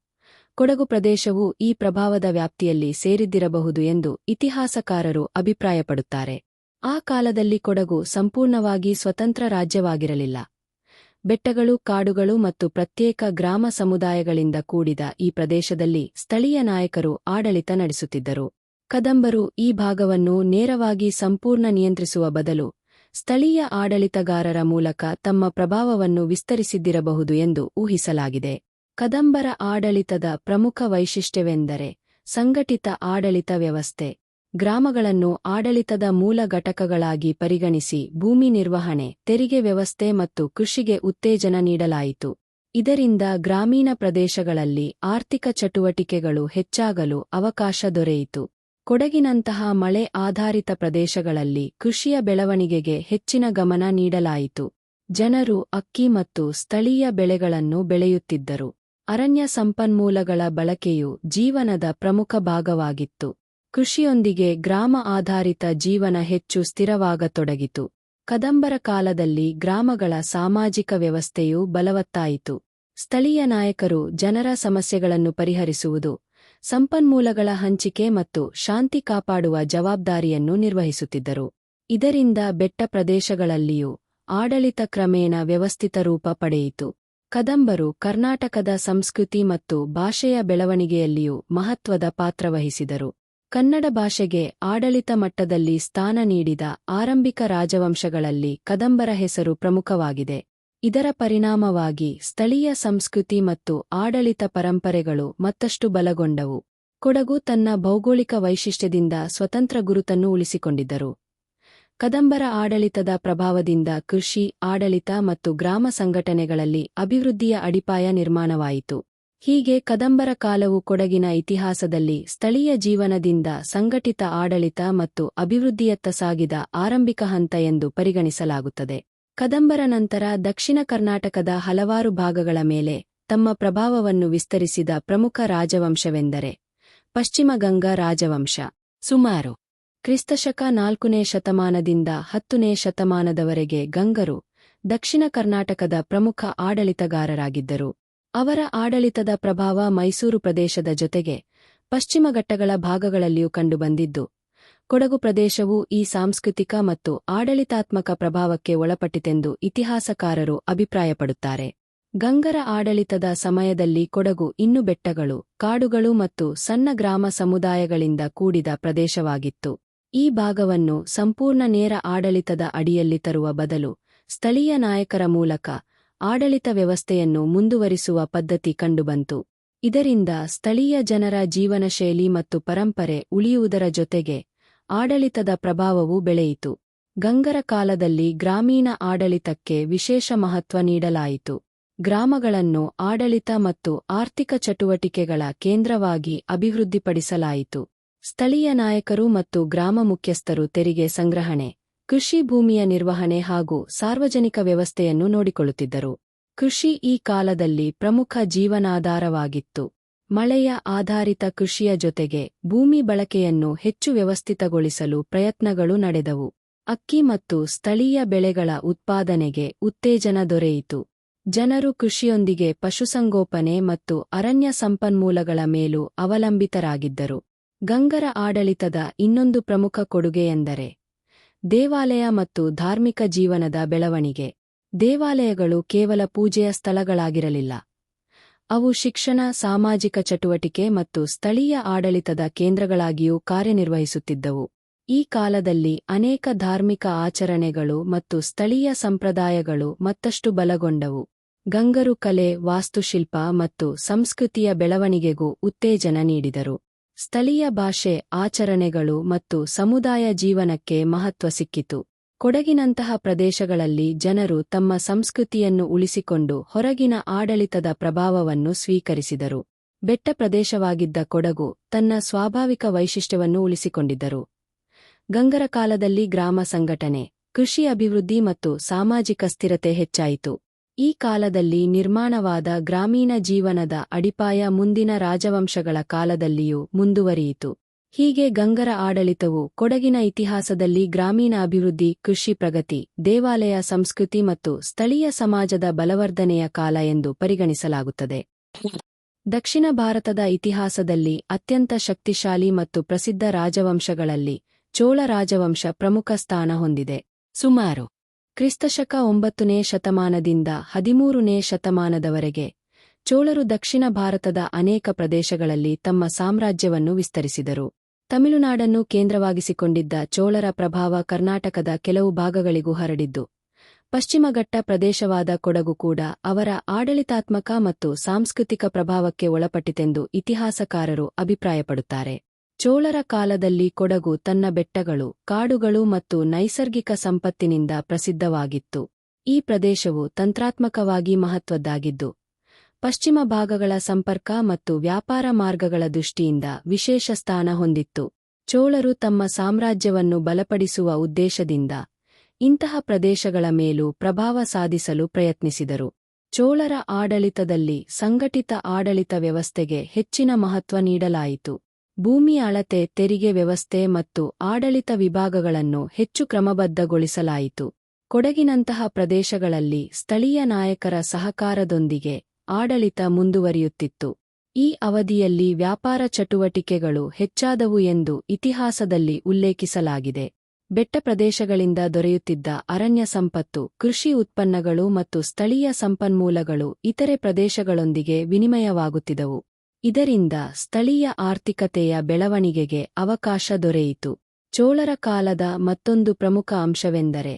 ಕೊಡಗು ಪ್ರದೇಶವೂ ಈ ಪ್ರಭಾವದ ವ್ಯಾಪ್ತಿಯಲ್ಲಿ ಸೇರಿದ್ದಿರಬಹುದು ಎಂದು ಇತಿಹಾಸಕಾರರು ಅಭಿಪ್ರಾಯಪಡುತ್ತಾರೆ. ಆ ಕಾಲದಲ್ಲಿ ಕೊಡಗು ಸಂಪೂರ್ಣವಾಗಿ ಸ್ವತಂತ್ರ ರಾಜ್ಯವಾಗಿರಲಿಲ್ಲ. ಬೆಟ್ಟಗಳು, ಕಾಡುಗಳು ಮತ್ತು ಪ್ರತ್ಯೇಕ ಗ್ರಾಮ ಸಮುದಾಯಗಳಿಂದ ಕೂಡಿದ ಈ ಪ್ರದೇಶದಲ್ಲಿ ಸ್ಥಳೀಯ ನಾಯಕರು ಆಡಳಿತ ನಡೆಸುತ್ತಿದ್ದರು. ಕದಂಬರು ಈ ಭಾಗವನ್ನು ನೇರವಾಗಿ ಸಂಪೂರ್ಣ ನಿಯಂತ್ರಿಸುವ ಬದಲು ಸ್ಥಳೀಯ ಆಡಳಿತಗಾರರ ಮೂಲಕ ತಮ್ಮ ಪ್ರಭಾವವನ್ನು ವಿಸ್ತರಿಸಿದ್ದಿರಬಹುದು ಎಂದು ಊಹಿಸಲಾಗಿದೆ. ಕದಂಬರ ಆಡಳಿತದ ಪ್ರಮುಖ ವೈಶಿಷ್ಟ್ಯವೆಂದರೆ ಸಂಘಟಿತ ಆಡಳಿತ ವ್ಯವಸ್ಥೆ. ಗ್ರಾಮಗಳನ್ನು ಆಡಳಿತದ ಮೂಲ ಘಟಕಗಳಾಗಿ ಪರಿಗಣಿಸಿ ಭೂಮಿ ನಿರ್ವಹಣೆ, ತೆರಿಗೆ ವ್ಯವಸ್ಥೆ ಮತ್ತು ಕೃಷಿಗೆ ಉತ್ತೇಜನ ನೀಡಲಾಯಿತು. ಇದರಿಂದ ಗ್ರಾಮೀಣ ಪ್ರದೇಶಗಳಲ್ಲಿ ಆರ್ಥಿಕ ಚಟುವಟಿಕೆಗಳು ಹೆಚ್ಚಾಗಲು ಅವಕಾಶ ದೊರೆಯಿತು. ಕೊಡಗಿನಂತಹ ಮಳೆ ಆಧಾರಿತ ಪ್ರದೇಶಗಳಲ್ಲಿ ಕೃಷಿಯ ಬೆಳವಣಿಗೆಗೆ ಹೆಚ್ಚಿನ ಗಮನ ನೀಡಲಾಯಿತು. ಜನರು ಅಕ್ಕಿ ಮತ್ತು ಸ್ಥಳೀಯ ಬೆಳೆಗಳನ್ನು ಬೆಳೆಯುತ್ತಿದ್ದರು. ಅರಣ್ಯ ಸಂಪನ್ಮೂಲಗಳ ಬಳಕೆಯು ಜೀವನದ ಪ್ರಮುಖ ಭಾಗವಾಗಿತ್ತು. ಕೃಷಿಯೊಂದಿಗೆ ಗ್ರಾಮ ಆಧಾರಿತ ಜೀವನ ಹೆಚ್ಚು ಸ್ಥಿರವಾಗತೊಡಗಿತು. ಕದಂಬರ ಕಾಲದಲ್ಲಿ ಗ್ರಾಮಗಳ ಸಾಮಾಜಿಕ ವ್ಯವಸ್ಥೆಯೂ ಬಲವತ್ತಾಯಿತು. ಸ್ಥಳೀಯ ನಾಯಕರು ಜನರ ಸಮಸ್ಯೆಗಳನ್ನು ಪರಿಹರಿಸುವುದು, ಸಂಪನ್ಮೂಲಗಳ ಹಂಚಿಕೆ ಮತ್ತು ಶಾಂತಿ ಕಾಪಾಡುವ ಜವಾಬ್ದಾರಿಯನ್ನು ನಿರ್ವಹಿಸುತ್ತಿದ್ದರು. ಇದರಿಂದ ಬೆಟ್ಟ ಪ್ರದೇಶಗಳಲ್ಲಿಯೂ ಆಡಳಿತ ಕ್ರಮೇಣ ವ್ಯವಸ್ಥಿತ ರೂಪ ಪಡೆಯಿತು. ಕದಂಬರು ಕರ್ನಾಟಕದ ಸಂಸ್ಕೃತಿ ಮತ್ತು ಭಾಷೆಯ ಬೆಳವಣಿಗೆಯಲ್ಲಿಯೂ ಮಹತ್ವದ ಪಾತ್ರವಹಿಸಿದರು. ಕನ್ನಡ ಭಾಷೆಗೆ ಆಡಳಿತ ಮಟ್ಟದಲ್ಲಿ ಸ್ಥಾನ ನೀಡಿದ ಆರಂಭಿಕ ರಾಜವಂಶಗಳಲ್ಲಿ ಕದಂಬರ ಹೆಸರು ಪ್ರಮುಖವಾಗಿದೆ. ಇದರ ಪರಿಣಾಮವಾಗಿ ಸ್ಥಳೀಯ ಸಂಸ್ಕೃತಿ ಮತ್ತು ಆಡಳಿತ ಪರಂಪರೆಗಳು ಮತ್ತಷ್ಟು ಬಲಗೊಂಡವು. ಕೊಡಗು ತನ್ನ ಭೌಗೋಳಿಕ ವೈಶಿಷ್ಟ್ಯದಿಂದ ಸ್ವತಂತ್ರ ಗುರುತನ್ನು ಉಳಿಸಿಕೊಂಡಿದ್ದರು. ಕದಂಬರ ಆಡಳಿತದ ಪ್ರಭಾವದಿಂದ ಕೃಷಿ, ಆಡಳಿತ ಮತ್ತು ಗ್ರಾಮ ಸಂಘಟನೆಗಳಲ್ಲಿ ಅಭಿವೃದ್ಧಿಯ ಅಡಿಪಾಯ ನಿರ್ಮಾಣವಾಯಿತು. ಹೀಗೆ ಕದಂಬರ ಕಾಲವು ಕೊಡಗಿನ ಇತಿಹಾಸದಲ್ಲಿ ಸ್ಥಳೀಯ ಜೀವನದಿಂದ ಸಂಘಟಿತ ಆಡಳಿತ ಮತ್ತು ಅಭಿವೃದ್ಧಿಯತ್ತ ಸಾಗಿದ ಆರಂಭಿಕ ಹಂತ ಎಂದು ಪರಿಗಣಿಸಲಾಗುತ್ತದೆ. ಕದಂಬರ ನಂತರ ದಕ್ಷಿಣ ಕರ್ನಾಟಕದ ಹಲವಾರು ಭಾಗಗಳ ಮೇಲೆ ತಮ್ಮ ಪ್ರಭಾವವನ್ನು ವಿಸ್ತರಿಸಿದ ಪ್ರಮುಖ ರಾಜವಂಶವೆಂದರೆ ಪಶ್ಚಿಮ ಗಂಗಾ ರಾಜವಂಶ. ಸುಮಾರು ಕ್ರಿಸ್ತಶಕ 4ನೇ ಶತಮಾನದಿಂದ 10ನೇ ಶತಮಾನದವರೆಗೆ ಗಂಗರು ದಕ್ಷಿಣ ಕರ್ನಾಟಕದ ಪ್ರಮುಖ ಆಡಳಿತಗಾರರಾಗಿದ್ದರು. ಅವರ ಆಡಳಿತದ ಪ್ರಭಾವ ಮೈಸೂರು ಪ್ರದೇಶದ ಜೊತೆಗೆ ಪಶ್ಚಿಮ ಘಟ್ಟಗಳ ಭಾಗಗಳಲ್ಲಿಯೂ ಕಂಡುಬಂದಿದ್ದು, ಕೊಡಗು ಪ್ರದೇಶವು ಈ ಸಾಂಸ್ಕೃತಿಕ ಮತ್ತು ಆಡಳಿತಾತ್ಮಕ ಪ್ರಭಾವಕ್ಕೆ ಒಳಪಟ್ಟಿತೆಂದು ಇತಿಹಾಸಕಾರರು ಅಭಿಪ್ರಾಯಪಡುತ್ತಾರೆ. ಗಂಗರ ಆಡಳಿತದ ಸಮಯದಲ್ಲಿ ಕೊಡಗು ಇನ್ನೂ ಬೆಟ್ಟಗಳು, ಕಾಡುಗಳು ಮತ್ತು ಸಣ್ಣ ಗ್ರಾಮ ಸಮುದಾಯಗಳಿಂದ ಕೂಡಿದ ಪ್ರದೇಶವಾಗಿತ್ತು. ಈ ಭಾಗವನ್ನು ಸಂಪೂರ್ಣ ನೇರ ಆಡಳಿತದ ಅಡಿಯಲ್ಲಿ ತರುವ ಬದಲು ಸ್ಥಳೀಯ ನಾಯಕರ ಮೂಲಕ ಆಡಳಿತ ವ್ಯವಸ್ಥೆಯನ್ನು ಮುಂದುವರಿಸುವ ಪದ್ಧತಿ ಕಂಡುಬಂತು. ಇದರಿಂದ ಸ್ಥಳೀಯ ಜನರ ಜೀವನಶೈಲಿ ಮತ್ತು ಪರಂಪರೆ ಉಳಿಯುವುದರ ಜೊತೆಗೆ ಆಡಳಿತದ ಪ್ರಭಾವವೂ ಬೆಳೆಯಿತು. ಗಂಗರ ಕಾಲದಲ್ಲಿ ಗ್ರಾಮೀಣ ಆಡಳಿತಕ್ಕೆ ವಿಶೇಷ ಮಹತ್ವ ನೀಡಲಾಯಿತು. ಗ್ರಾಮಗಳನ್ನು ಆಡಳಿತ ಮತ್ತು ಆರ್ಥಿಕ ಚಟುವಟಿಕೆಗಳ ಕೇಂದ್ರವಾಗಿ ಅಭಿವೃದ್ಧಿಪಡಿಸಲಾಯಿತು. ಸ್ಥಳೀಯ ನಾಯಕರು ಮತ್ತು ಗ್ರಾಮ ಮುಖ್ಯಸ್ಥರು ತೆರಿಗೆ ಸಂಗ್ರಹಣೆ, ಕೃಷಿ ಭೂಮಿಯ ನಿರ್ವಹಣೆ ಹಾಗೂ ಸಾರ್ವಜನಿಕ ವ್ಯವಸ್ಥೆಯನ್ನು ನೋಡಿಕೊಳ್ಳುತ್ತಿದ್ದರು. ಕೃಷಿ ಈ ಕಾಲದಲ್ಲಿ ಪ್ರಮುಖ ಜೀವನಾಧಾರವಾಗಿತ್ತು. ಮಳೆಯ ಆಧಾರಿತ ಕೃಷಿಯ ಜೊತೆಗೆ ಭೂಮಿ ಬಳಕೆಯನ್ನು ಹೆಚ್ಚು ವ್ಯವಸ್ಥಿತಗೊಳಿಸಲು ಪ್ರಯತ್ನಗಳು ನಡೆದವು. ಅಕ್ಕಿ ಮತ್ತು ಸ್ಥಳೀಯ ಬೆಳೆಗಳ ಉತ್ಪಾದನೆಗೆ ಉತ್ತೇಜನ ದೊರೆಯಿತು. ಜನರು ಕೃಷಿಯೊಂದಿಗೆ ಪಶುಸಂಗೋಪನೆ ಮತ್ತು ಅರಣ್ಯ ಸಂಪನ್ಮೂಲಗಳ ಮೇಲೂ ಅವಲಂಬಿತರಾಗಿದ್ದರು. ಗಂಗರ ಆಡಳಿತದ ಇನ್ನೊಂದು ಪ್ರಮುಖ ಕೊಡುಗೆಯೆಂದರೆ ದೇವಾಲಯ ಮತ್ತು ಧಾರ್ಮಿಕ ಜೀವನದ ಬೆಳವಣಿಗೆ. ದೇವಾಲಯಗಳು ಕೇವಲ ಪೂಜೆಯ ಸ್ಥಳಗಳಾಗಿರಲಿಲ್ಲ. ಅವು ಶಿಕ್ಷಣ, ಸಾಮಾಜಿಕ ಚಟುವಟಿಕೆ ಮತ್ತು ಸ್ಥಳೀಯ ಆಡಳಿತದ ಕೇಂದ್ರಗಳಾಗಿಯೂ ಕಾರ್ಯನಿರ್ವಹಿಸುತ್ತಿದ್ದವು. ಈ ಕಾಲದಲ್ಲಿ ಅನೇಕ ಧಾರ್ಮಿಕ ಆಚರಣೆಗಳು ಮತ್ತು ಸ್ಥಳೀಯ ಸಂಪ್ರದಾಯಗಳು ಮತ್ತಷ್ಟು ಬಲಗೊಂಡವು. ಗಂಗರು ಕಲೆ, ವಾಸ್ತುಶಿಲ್ಪ ಮತ್ತು ಸಂಸ್ಕೃತಿಯ ಬೆಳವಣಿಗೆಗೂ ಉತ್ತೇಜನ ನೀಡಿದರು. ಸ್ಥಳೀಯ ಭಾಷೆ, ಆಚರಣೆಗಳು ಮತ್ತು ಸಮುದಾಯ ಜೀವನಕ್ಕೆ ಮಹತ್ವ ಸಿಕ್ಕಿತು. ಕೊಡಗಿನಂತಹ ಪ್ರದೇಶಗಳಲ್ಲಿ ಜನರು ತಮ್ಮ ಸಂಸ್ಕೃತಿಯನ್ನು ಉಳಿಸಿಕೊಂಡು ಹೊರಗಿನ ಆಡಳಿತದ ಪ್ರಭಾವವನ್ನು ಸ್ವೀಕರಿಸಿದರು. ಬೆಟ್ಟ ಪ್ರದೇಶವಾಗಿದ್ದ ಕೊಡಗು ತನ್ನ ಸ್ವಾಭಾವಿಕ ವೈಶಿಷ್ಟ್ಯವನ್ನು ಉಳಿಸಿಕೊಂಡಿದ್ದರು. ಗಂಗರ ಕಾಲದಲ್ಲಿ ಗ್ರಾಮ ಸಂಘಟನೆ, ಕೃಷಿ ಅಭಿವೃದ್ಧಿ ಮತ್ತು ಸಾಮಾಜಿಕ ಸ್ಥಿರತೆ ಹೆಚ್ಚಾಯಿತು. ಈ ಕಾಲದಲ್ಲಿ ನಿರ್ಮಾಣವಾದ ಗ್ರಾಮೀಣ ಜೀವನದ ಅಡಿಪಾಯ ಮುಂದಿನ ರಾಜವಂಶಗಳ ಕಾಲದಲ್ಲಿಯೂ ಮುಂದುವರಿಯಿತು. ಹೀಗೆ ಗಂಗರ ಆಡಳಿತವು ಕೊಡಗಿನ ಇತಿಹಾಸದಲ್ಲಿ ಗ್ರಾಮೀಣ ಅಭಿವೃದ್ಧಿ, ಕೃಷಿ ಪ್ರಗತಿ, ದೇವಾಲಯ ಸಂಸ್ಕೃತಿ ಮತ್ತು ಸ್ಥಳೀಯ ಸಮಾಜದ ಬಲವರ್ಧನೆಯ ಕಾಲ ಎಂದು ಪರಿಗಣಿಸಲಾಗುತ್ತದೆ. ದಕ್ಷಿಣ ಭಾರತದ ಇತಿಹಾಸದಲ್ಲಿ ಅತ್ಯಂತ ಶಕ್ತಿಶಾಲಿ ಮತ್ತು ಪ್ರಸಿದ್ಧ ರಾಜವಂಶಗಳಲ್ಲಿ ಚೋಳ ರಾಜವಂಶ ಪ್ರಮುಖ ಸ್ಥಾನ ಹೊಂದಿದೆ. ಸುಮಾರು ಕ್ರಿಸ್ತಶಕ 9ನೇ ಶತಮಾನದಿಂದ 13ನೇ ಶತಮಾನದವರೆಗೆ ಚೋಳರು ದಕ್ಷಿಣ ಭಾರತದ ಅನೇಕ ಪ್ರದೇಶಗಳಲ್ಲಿ ತಮ್ಮ ಸಾಮ್ರಾಜ್ಯವನ್ನು ವಿಸ್ತರಿಸಿದರು. ತಮಿಳುನಾಡನ್ನು ಕೇಂದ್ರವಾಗಿಸಿಕೊಂಡಿದ್ದ ಚೋಳರ ಪ್ರಭಾವ ಕರ್ನಾಟಕದ ಕೆಲವು ಭಾಗಗಳಿಗೂ ಹರಡಿದ್ದು, ಪಶ್ಚಿಮಘಟ್ಟ ಪ್ರದೇಶವಾದ ಕೊಡಗು ಕೂಡ ಅವರ ಆಡಳಿತಾತ್ಮಕ ಮತ್ತು ಸಾಂಸ್ಕೃತಿಕ ಪ್ರಭಾವಕ್ಕೆ ಒಳಪಟ್ಟಿತೆಂದು ಇತಿಹಾಸಕಾರರು ಅಭಿಪ್ರಾಯಪಡುತ್ತಾರೆ. ಚೋಳರ ಕಾಲದಲ್ಲಿ ಕೊಡಗು ತನ್ನ ಬೆಟ್ಟಗಳು, ಕಾಡುಗಳು ಮತ್ತು ನೈಸರ್ಗಿಕ ಸಂಪತ್ತಿನಿಂದ ಪ್ರಸಿದ್ಧವಾಗಿತ್ತು. ಈ ಪ್ರದೇಶವು ತಂತ್ರಾತ್ಮಕವಾಗಿ ಮಹತ್ವದ್ದಾಗಿದ್ದು, ಪಶ್ಚಿಮ ಭಾಗಗಳ ಸಂಪರ್ಕ ಮತ್ತು ವ್ಯಾಪಾರ ಮಾರ್ಗಗಳ ದೃಷ್ಟಿಯಿಂದ ವಿಶೇಷ ಸ್ಥಾನ ಹೊಂದಿತ್ತು. ಚೋಳರು ತಮ್ಮ ಸಾಮ್ರಾಜ್ಯವನ್ನು ಬಲಪಡಿಸುವ ಉದ್ದೇಶದಿಂದ ಇಂತಹ ಪ್ರದೇಶಗಳ ಮೇಲೂ ಪ್ರಭಾವ ಸಾಧಿಸಲು ಪ್ರಯತ್ನಿಸಿದರು. ಚೋಳರ ಆಡಳಿತದಲ್ಲಿ ಸಂಘಟಿತ ಆಡಳಿತ ವ್ಯವಸ್ಥೆಗೆ ಹೆಚ್ಚಿನ ಮಹತ್ವ ನೀಡಲಾಯಿತು. ಭೂಮಿ ಅಳತೆ, ತೆರಿಗೆ ವ್ಯವಸ್ಥೆ ಮತ್ತು ಆಡಳಿತ ವಿಭಾಗಗಳನ್ನು ಹೆಚ್ಚು ಕ್ರಮಬದ್ಧಗೊಳಿಸಲಾಯಿತು. ಕೊಡಗಿನಂತಹ ಪ್ರದೇಶಗಳಲ್ಲಿ ಸ್ಥಳೀಯ ನಾಯಕರ ಸಹಕಾರದೊಂದಿಗೆ ಆಡಳಿತ ಮುಂದುವರಿಯುತ್ತಿತ್ತು. ಈ ಅವಧಿಯಲ್ಲಿ ವ್ಯಾಪಾರ ಚಟುವಟಿಕೆಗಳು ಹೆಚ್ಚಾದವು ಎಂದು ಇತಿಹಾಸದಲ್ಲಿ ಉಲ್ಲೇಖಿಸಲಾಗಿದೆ. ಬೆಟ್ಟ ಪ್ರದೇಶಗಳಿಂದ ದೊರೆಯುತ್ತಿದ್ದ ಅರಣ್ಯ ಸಂಪತ್ತು, ಕೃಷಿ ಉತ್ಪನ್ನಗಳು ಮತ್ತು ಸ್ಥಳೀಯ ಸಂಪನ್ಮೂಲಗಳು ಇತರೆ ಪ್ರದೇಶಗಳೊಂದಿಗೆ ವಿನಿಮಯವಾಗುತ್ತಿದ್ದವು. ಇದರಿಂದ ಸ್ಥಳೀಯ ಆರ್ಥಿಕತೆಯ ಬೆಳವಣಿಗೆಗೆ ಅವಕಾಶ ದೊರೆಯಿತು. ಚೋಳರ ಕಾಲದ ಮತ್ತೊಂದು ಪ್ರಮುಖ ಅಂಶವೆಂದರೆ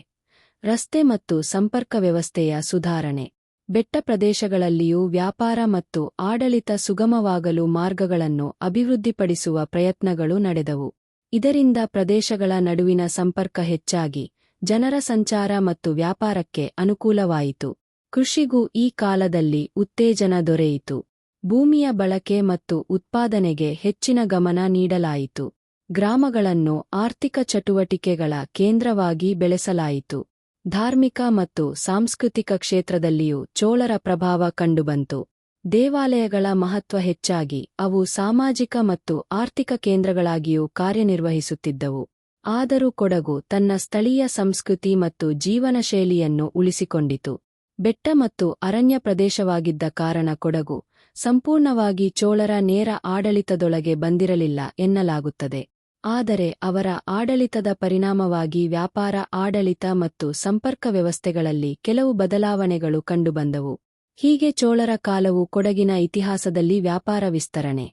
ರಸ್ತೆ ಮತ್ತು ಸಂಪರ್ಕ ವ್ಯವಸ್ಥೆಯ ಸುಧಾರಣೆ. ಬೆಟ್ಟ ಪ್ರದೇಶಗಳಲ್ಲಿಯೂ ವ್ಯಾಪಾರ ಮತ್ತು ಆಡಳಿತ ಸುಗಮವಾಗಲು ಮಾರ್ಗಗಳನ್ನು ಅಭಿವೃದ್ಧಿಪಡಿಸುವ ಪ್ರಯತ್ನಗಳು ನಡೆದವು. ಇದರಿಂದ ಪ್ರದೇಶಗಳ ನಡುವಿನ ಸಂಪರ್ಕ ಹೆಚ್ಚಾಗಿ ಜನರ ಸಂಚಾರ ಮತ್ತು ವ್ಯಾಪಾರಕ್ಕೆ ಅನುಕೂಲವಾಯಿತು. ಕೃಷಿಗೂ ಈ ಕಾಲದಲ್ಲಿ ಉತ್ತೇಜನ ದೊರೆಯಿತು. ಭೂಮಿಯ ಬಳಕೆ ಮತ್ತು ಉತ್ಪಾದನೆಗೆ ಹೆಚ್ಚಿನ ಗಮನ ನೀಡಲಾಯಿತು. ಗ್ರಾಮಗಳನ್ನು ಆರ್ಥಿಕ ಚಟುವಟಿಕೆಗಳ ಕೇಂದ್ರವಾಗಿ ಬೆಳೆಸಲಾಯಿತು. ಧಾರ್ಮಿಕ ಮತ್ತು ಸಾಂಸ್ಕೃತಿಕ ಕ್ಷೇತ್ರದಲ್ಲಿಯೂ ಚೋಳರ ಪ್ರಭಾವ ಕಂಡುಬಂತು. ದೇವಾಲಯಗಳ ಮಹತ್ವ ಹೆಚ್ಚಾಗಿ ಅವು ಸಾಮಾಜಿಕ ಮತ್ತು ಆರ್ಥಿಕ ಕೇಂದ್ರಗಳಾಗಿಯೂ ಕಾರ್ಯನಿರ್ವಹಿಸುತ್ತಿದ್ದವು. ಆದರೂ ಕೊಡಗು ತನ್ನ ಸ್ಥಳೀಯ ಸಂಸ್ಕೃತಿ ಮತ್ತು ಜೀವನ ಶೈಲಿಯನ್ನು ಉಳಿಸಿಕೊಂಡಿತು. ಬೆಟ್ಟ ಮತ್ತು ಅರಣ್ಯ ಪ್ರದೇಶವಾಗಿದ್ದ ಕಾರಣ ಕೊಡಗು ಸಂಪೂರ್ಣವಾಗಿ ಚೋಳರ ನೇರ ಆಡಳಿತದೊಳಗೆ ಬಂದಿರಲಿಲ್ಲ ಎನ್ನಲಾಗುತ್ತದೆ. ಆದರೆ ಅವರ ಆಡಳಿತದ ಪರಿಣಾಮವಾಗಿ ವ್ಯಾಪಾರ, ಆಡಳಿತ ಮತ್ತು ಸಂಪರ್ಕ ವ್ಯವಸ್ಥೆಗಳಲ್ಲಿ ಕೆಲವು ಬದಲಾವಣೆಗಳು ಕಂಡುಬಂದವು. ಹೀಗೆ ಚೋಳರ ಕಾಲವು ಕೊಡಗಿನ ಇತಿಹಾಸದಲ್ಲಿ ವ್ಯಾಪಾರ ವಿಸ್ತರಣೆ,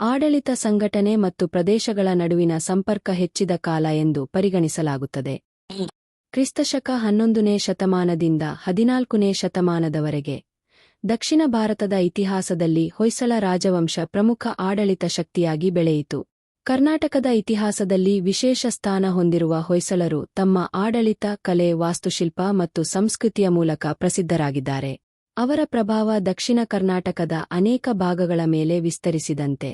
ಆಡಳಿತ ಸಂಘಟನೆ ಮತ್ತು ಪ್ರದೇಶಗಳ ನಡುವಿನ ಸಂಪರ್ಕ ಹೆಚ್ಚಿದ ಕಾಲ ಎಂದು ಪರಿಗಣಿಸಲಾಗುತ್ತದೆ. ಕ್ರಿಸ್ತಶಕ 11ನೇ ಶತಮಾನದಿಂದ 14ನೇ ಶತಮಾನದವರೆಗೆ ದಕ್ಷಿಣ ಭಾರತದ ಇತಿಹಾಸದಲ್ಲಿ ಹೊಯ್ಸಳ ರಾಜವಂಶ ಪ್ರಮುಖ ಆಡಳಿತ ಶಕ್ತಿಯಾಗಿ ಬೆಳೆಯಿತು. ಕರ್ನಾಟಕದ ಇತಿಹಾಸದಲ್ಲಿ ವಿಶೇಷ ಸ್ಥಾನ ಹೊಂದಿರುವ ಹೊಯ್ಸಳರು ತಮ್ಮ ಆಡಳಿತ, ಕಲೆ, ವಾಸ್ತುಶಿಲ್ಪ ಮತ್ತು ಸಂಸ್ಕೃತಿಯ ಮೂಲಕ ಪ್ರಸಿದ್ಧರಾಗಿದ್ದಾರೆ. ಅವರ ಪ್ರಭಾವ ದಕ್ಷಿಣ ಕರ್ನಾಟಕದ ಅನೇಕ ಭಾಗಗಳ ಮೇಲೆ ವಿಸ್ತರಿಸಿದಂತೆ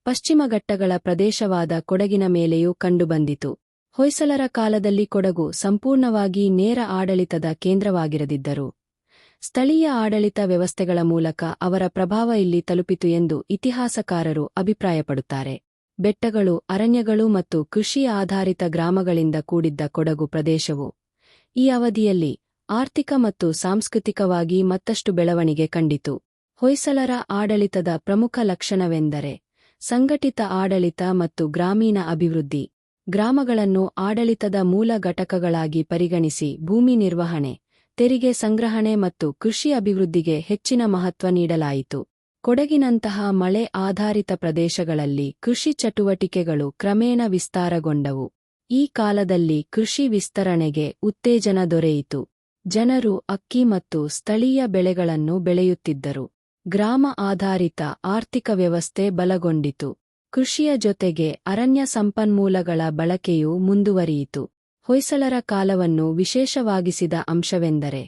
ಪಶ್ಚಿಮ ಘಟ್ಟಗಳ ಪ್ರದೇಶವಾದ ಕೊಡಗಿನ ಮೇಲೆಯೂ ಕಂಡುಬಂದಿತು. ಹೊಯ್ಸಳರ ಕಾಲದಲ್ಲಿ ಕೊಡಗು ಸಂಪೂರ್ಣವಾಗಿ ನೇರ ಆಡಳಿತದ ಕೇಂದ್ರವಾಗಿರದಿದ್ದರೂ ಸ್ಥಳೀಯ ಆಡಳಿತ ವ್ಯವಸ್ಥೆಗಳ ಮೂಲಕ ಅವರ ಪ್ರಭಾವ ಇಲ್ಲಿ ತಲುಪಿತು ಎಂದು ಇತಿಹಾಸಕಾರರು ಅಭಿಪ್ರಾಯಪಡುತ್ತಾರೆ. ಬೆಟ್ಟಗಳು, ಅರಣ್ಯಗಳು ಮತ್ತು ಕೃಷಿ ಆಧಾರಿತ ಗ್ರಾಮಗಳಿಂದ ಕೂಡಿದ್ದ ಕೊಡಗು ಪ್ರದೇಶವು ಈ ಅವಧಿಯಲ್ಲಿ ಆರ್ಥಿಕ ಮತ್ತು ಸಾಂಸ್ಕೃತಿಕವಾಗಿ ಮತ್ತಷ್ಟು ಬೆಳವಣಿಗೆ ಕಂಡಿತು. ಹೊಯ್ಸಳರ ಆಡಳಿತದ ಪ್ರಮುಖ ಲಕ್ಷಣವೆಂದರೆ ಸಂಘಟಿತ ಆಡಳಿತ ಮತ್ತು ಗ್ರಾಮೀಣ ಅಭಿವೃದ್ಧಿ. ಗ್ರಾಮಗಳನ್ನು ಆಡಳಿತದ ಮೂಲ ಘಟಕಗಳಾಗಿ ಪರಿಗಣಿಸಿ ಭೂಮಿ ನಿರ್ವಹಣೆ, ತೆರಿಗೆ ಸಂಗ್ರಹಣೆ ಮತ್ತು ಕೃಷಿ ಅಭಿವೃದ್ಧಿಗೆ ಹೆಚ್ಚಿನ ಮಹತ್ವ ನೀಡಲಾಯಿತು. ಕೊಡಗಿನಂತಹ ಮಳೆ ಆಧಾರಿತ ಪ್ರದೇಶಗಳಲ್ಲಿ ಕೃಷಿ ಚಟುವಟಿಕೆಗಳು ಕ್ರಮೇಣ ವಿಸ್ತಾರಗೊಂಡವು. ಈ ಕಾಲದಲ್ಲಿ ಕೃಷಿ ವಿಸ್ತರಣೆಗೆ ಉತ್ತೇಜನ ದೊರೆಯಿತು. ಜನರು ಅಕ್ಕಿ ಮತ್ತು ಸ್ಥಳೀಯ ಬೆಳೆಗಳನ್ನು ಬೆಳೆಯುತ್ತಿದ್ದರು. ಗ್ರಾಮ ಆಧಾರಿತ ಆರ್ಥಿಕ ವ್ಯವಸ್ಥೆ ಬಲಗೊಂಡಿತು. ಕೃಷಿಯ ಜೊತೆಗೆ ಅರಣ್ಯ ಸಂಪನ್ಮೂಲಗಳ ಬಳಕೆಯೂ ಮುಂದುವರಿಯಿತು. ಹೊಯ್ಸಳರ ಕಾಲವನ್ನು ವಿಶೇಷವಾಗಿಸಿದ ಅಂಶವೆಂದರೆ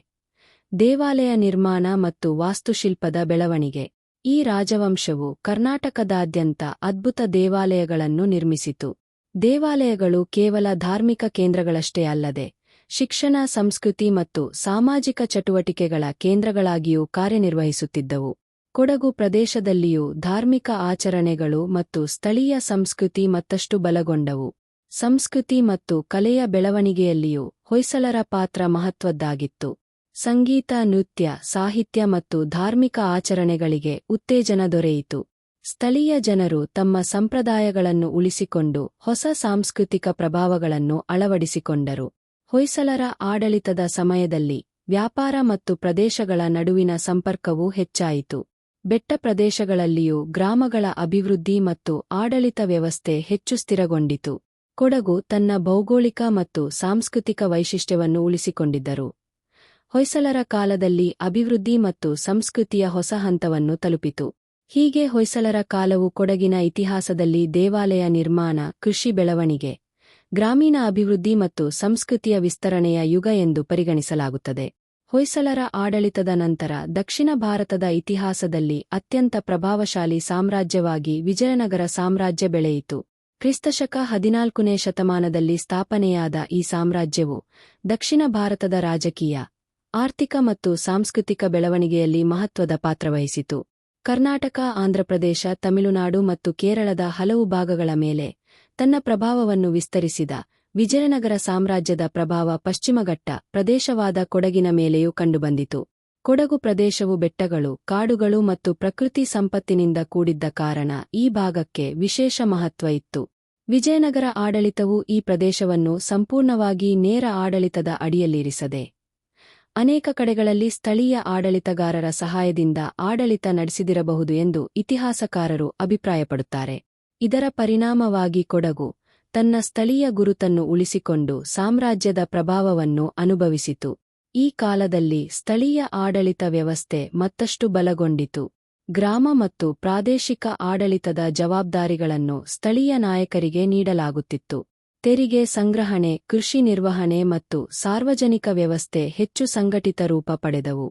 ದೇವಾಲಯ ನಿರ್ಮಾಣ ಮತ್ತು ವಾಸ್ತುಶಿಲ್ಪದ ಬೆಳವಣಿಗೆ. ಈ ರಾಜವಂಶವು ಕರ್ನಾಟಕದಾದ್ಯಂತ ಅದ್ಭುತ ದೇವಾಲಯಗಳನ್ನು ನಿರ್ಮಿಸಿತು. ದೇವಾಲಯಗಳು ಕೇವಲ ಧಾರ್ಮಿಕ ಕೇಂದ್ರಗಳಷ್ಟೇ ಅಲ್ಲದೆ ಶಿಕ್ಷಣ, ಸಂಸ್ಕೃತಿ ಮತ್ತು ಸಾಮಾಜಿಕ ಚಟುವಟಿಕೆಗಳ ಕೇಂದ್ರಗಳಾಗಿಯೂ ಕಾರ್ಯನಿರ್ವಹಿಸುತ್ತಿದ್ದವು. ಕೊಡಗು ಪ್ರದೇಶದಲ್ಲಿಯೂ ಧಾರ್ಮಿಕ ಆಚರಣೆಗಳು ಮತ್ತು ಸ್ಥಳೀಯ ಸಂಸ್ಕೃತಿ ಮತ್ತಷ್ಟು ಬಲಗೊಂಡವು. ಸಂಸ್ಕೃತಿ ಮತ್ತು ಕಲೆಯ ಬೆಳವಣಿಗೆಯಲ್ಲಿಯೂ ಹೊಯ್ಸಳರ ಪಾತ್ರ ಮಹತ್ವದ್ದಾಗಿತ್ತು. ಸಂಗೀತ, ನೃತ್ಯ, ಸಾಹಿತ್ಯ ಮತ್ತು ಧಾರ್ಮಿಕ ಆಚರಣೆಗಳಿಗೆ ಉತ್ತೇಜನ ದೊರೆಯಿತು. ಸ್ಥಳೀಯ ಜನರು ತಮ್ಮ ಸಂಪ್ರದಾಯಗಳನ್ನು ಉಳಿಸಿಕೊಂಡು ಹೊಸ ಸಾಂಸ್ಕೃತಿಕ ಪ್ರಭಾವಗಳನ್ನು ಅಳವಡಿಸಿಕೊಂಡರು. ಹೊಯ್ಸಳರ ಆಡಳಿತದ ಸಮಯದಲ್ಲಿ ವ್ಯಾಪಾರ ಮತ್ತು ಪ್ರದೇಶಗಳ ನಡುವಿನ ಸಂಪರ್ಕವೂ ಹೆಚ್ಚಾಯಿತು. ಬೆಟ್ಟ ಪ್ರದೇಶಗಳಲ್ಲಿಯೂ ಗ್ರಾಮಗಳ ಅಭಿವೃದ್ಧಿ ಮತ್ತು ಆಡಳಿತ ವ್ಯವಸ್ಥೆ ಹೆಚ್ಚು ಸ್ಥಿರಗೊಂಡಿತು. ಕೊಡಗು ತನ್ನ ಭೌಗೋಳಿಕ ಮತ್ತು ಸಾಂಸ್ಕೃತಿಕ ವೈಶಿಷ್ಟ್ಯವನ್ನು ಉಳಿಸಿಕೊಂಡಿದ್ದರು. ಹೊಯ್ಸಳರ ಕಾಲದಲ್ಲಿ ಅಭಿವೃದ್ಧಿ ಮತ್ತು ಸಂಸ್ಕೃತಿಯ ಹೊಸ ಹಂತವನ್ನು ತಲುಪಿತು. ಹೀಗೆ ಹೊಯ್ಸಳರ ಕಾಲವು ಕೊಡಗಿನ ಇತಿಹಾಸದಲ್ಲಿ ದೇವಾಲಯ ನಿರ್ಮಾಣ, ಕೃಷಿ ಬೆಳವಣಿಗೆ, ಗ್ರಾಮೀಣ ಅಭಿವೃದ್ಧಿ ಮತ್ತು ಸಂಸ್ಕೃತಿಯ ವಿಸ್ತರಣೆಯ ಯುಗ ಎಂದು ಪರಿಗಣಿಸಲಾಗುತ್ತದೆ. ಹೊಯ್ಸಳರ ಆಡಳಿತದ ನಂತರ ದಕ್ಷಿಣ ಭಾರತದ ಇತಿಹಾಸದಲ್ಲಿ ಅತ್ಯಂತ ಪ್ರಭಾವಶಾಲಿ ಸಾಮ್ರಾಜ್ಯವಾಗಿ ವಿಜಯನಗರ ಸಾಮ್ರಾಜ್ಯ ಬೆಳೆಯಿತು. ಕ್ರಿಸ್ತಶಕ 14ನೇ ಶತಮಾನದಲ್ಲಿ ಸ್ಥಾಪನೆಯಾದ ಈ ಸಾಮ್ರಾಜ್ಯವು ದಕ್ಷಿಣ ಭಾರತದ ರಾಜಕೀಯ, ಆರ್ಥಿಕ ಮತ್ತು ಸಾಂಸ್ಕೃತಿಕ ಬೆಳವಣಿಗೆಯಲ್ಲಿ ಮಹತ್ವದ ಪಾತ್ರವಹಿಸಿತು. ಕರ್ನಾಟಕ, ಆಂಧ್ರಪ್ರದೇಶ, ತಮಿಳುನಾಡು ಮತ್ತು ಕೇರಳದ ಹಲವು ಭಾಗಗಳ ಮೇಲೆ ತನ್ನ ಪ್ರಭಾವವನ್ನು ವಿಸ್ತರಿಸಿದ ವಿಜಯನಗರ ಸಾಮ್ರಾಜ್ಯದ ಪ್ರಭಾವ ಪಶ್ಚಿಮಘಟ್ಟ ಪ್ರದೇಶವಾದ ಕೊಡಗಿನ ಮೇಲೆಯೂ ಕಂಡುಬಂದಿತು. ಕೊಡಗು ಪ್ರದೇಶವು ಬೆಟ್ಟಗಳು, ಕಾಡುಗಳು ಮತ್ತು ಪ್ರಕೃತಿ ಸಂಪತ್ತಿನಿಂದ ಕೂಡಿದ್ದ ಕಾರಣ ಈ ಭಾಗಕ್ಕೆ ವಿಶೇಷ ಮಹತ್ವ ಇತ್ತು. ವಿಜಯನಗರ ಆಡಳಿತವು ಈ ಪ್ರದೇಶವನ್ನು ಸಂಪೂರ್ಣವಾಗಿ ನೇರ ಆಡಳಿತದ ಅಡಿಯಲ್ಲಿರಿಸದೆ ಅನೇಕ ಕಡೆಗಳಲ್ಲಿ ಸ್ಥಳೀಯ ಆಡಳಿತಗಾರರ ಸಹಾಯದಿಂದ ಆಡಳಿತ ನಡೆಸಿದಿರಬಹುದು ಎಂದು ಇತಿಹಾಸಕಾರರು ಅಭಿಪ್ರಾಯಪಡುತ್ತಾರೆ. ಇದರ ಪರಿಣಾಮವಾಗಿ ಕೊಡಗು ತನ್ನ ಸ್ಥಳೀಯ ಗುರುತನ್ನು ಉಳಿಸಿಕೊಂಡು ಸಾಮ್ರಾಜ್ಯದ ಪ್ರಭಾವವನ್ನು ಅನುಭವಿಸಿತು. ಈ ಕಾಲದಲ್ಲಿ ಸ್ಥಳೀಯ ಆಡಳಿತ ವ್ಯವಸ್ಥೆ ಮತ್ತಷ್ಟು ಬಲಗೊಂಡಿತು. ಗ್ರಾಮ ಮತ್ತು ಪ್ರಾದೇಶಿಕ ಆಡಳಿತದ ಜವಾಬ್ದಾರಿಗಳನ್ನು ಸ್ಥಳೀಯ ನಾಯಕರಿಗೆ ನೀಡಲಾಗುತ್ತಿತ್ತು. ತೆರಿಗೆ ಸಂಗ್ರಹಣೆ, ಕೃಷಿ ನಿರ್ವಹಣೆ ಮತ್ತು ಸಾರ್ವಜನಿಕ ವ್ಯವಸ್ಥೆ ಹೆಚ್ಚು ಸಂಘಟಿತ ರೂಪ ಪಡೆದವು.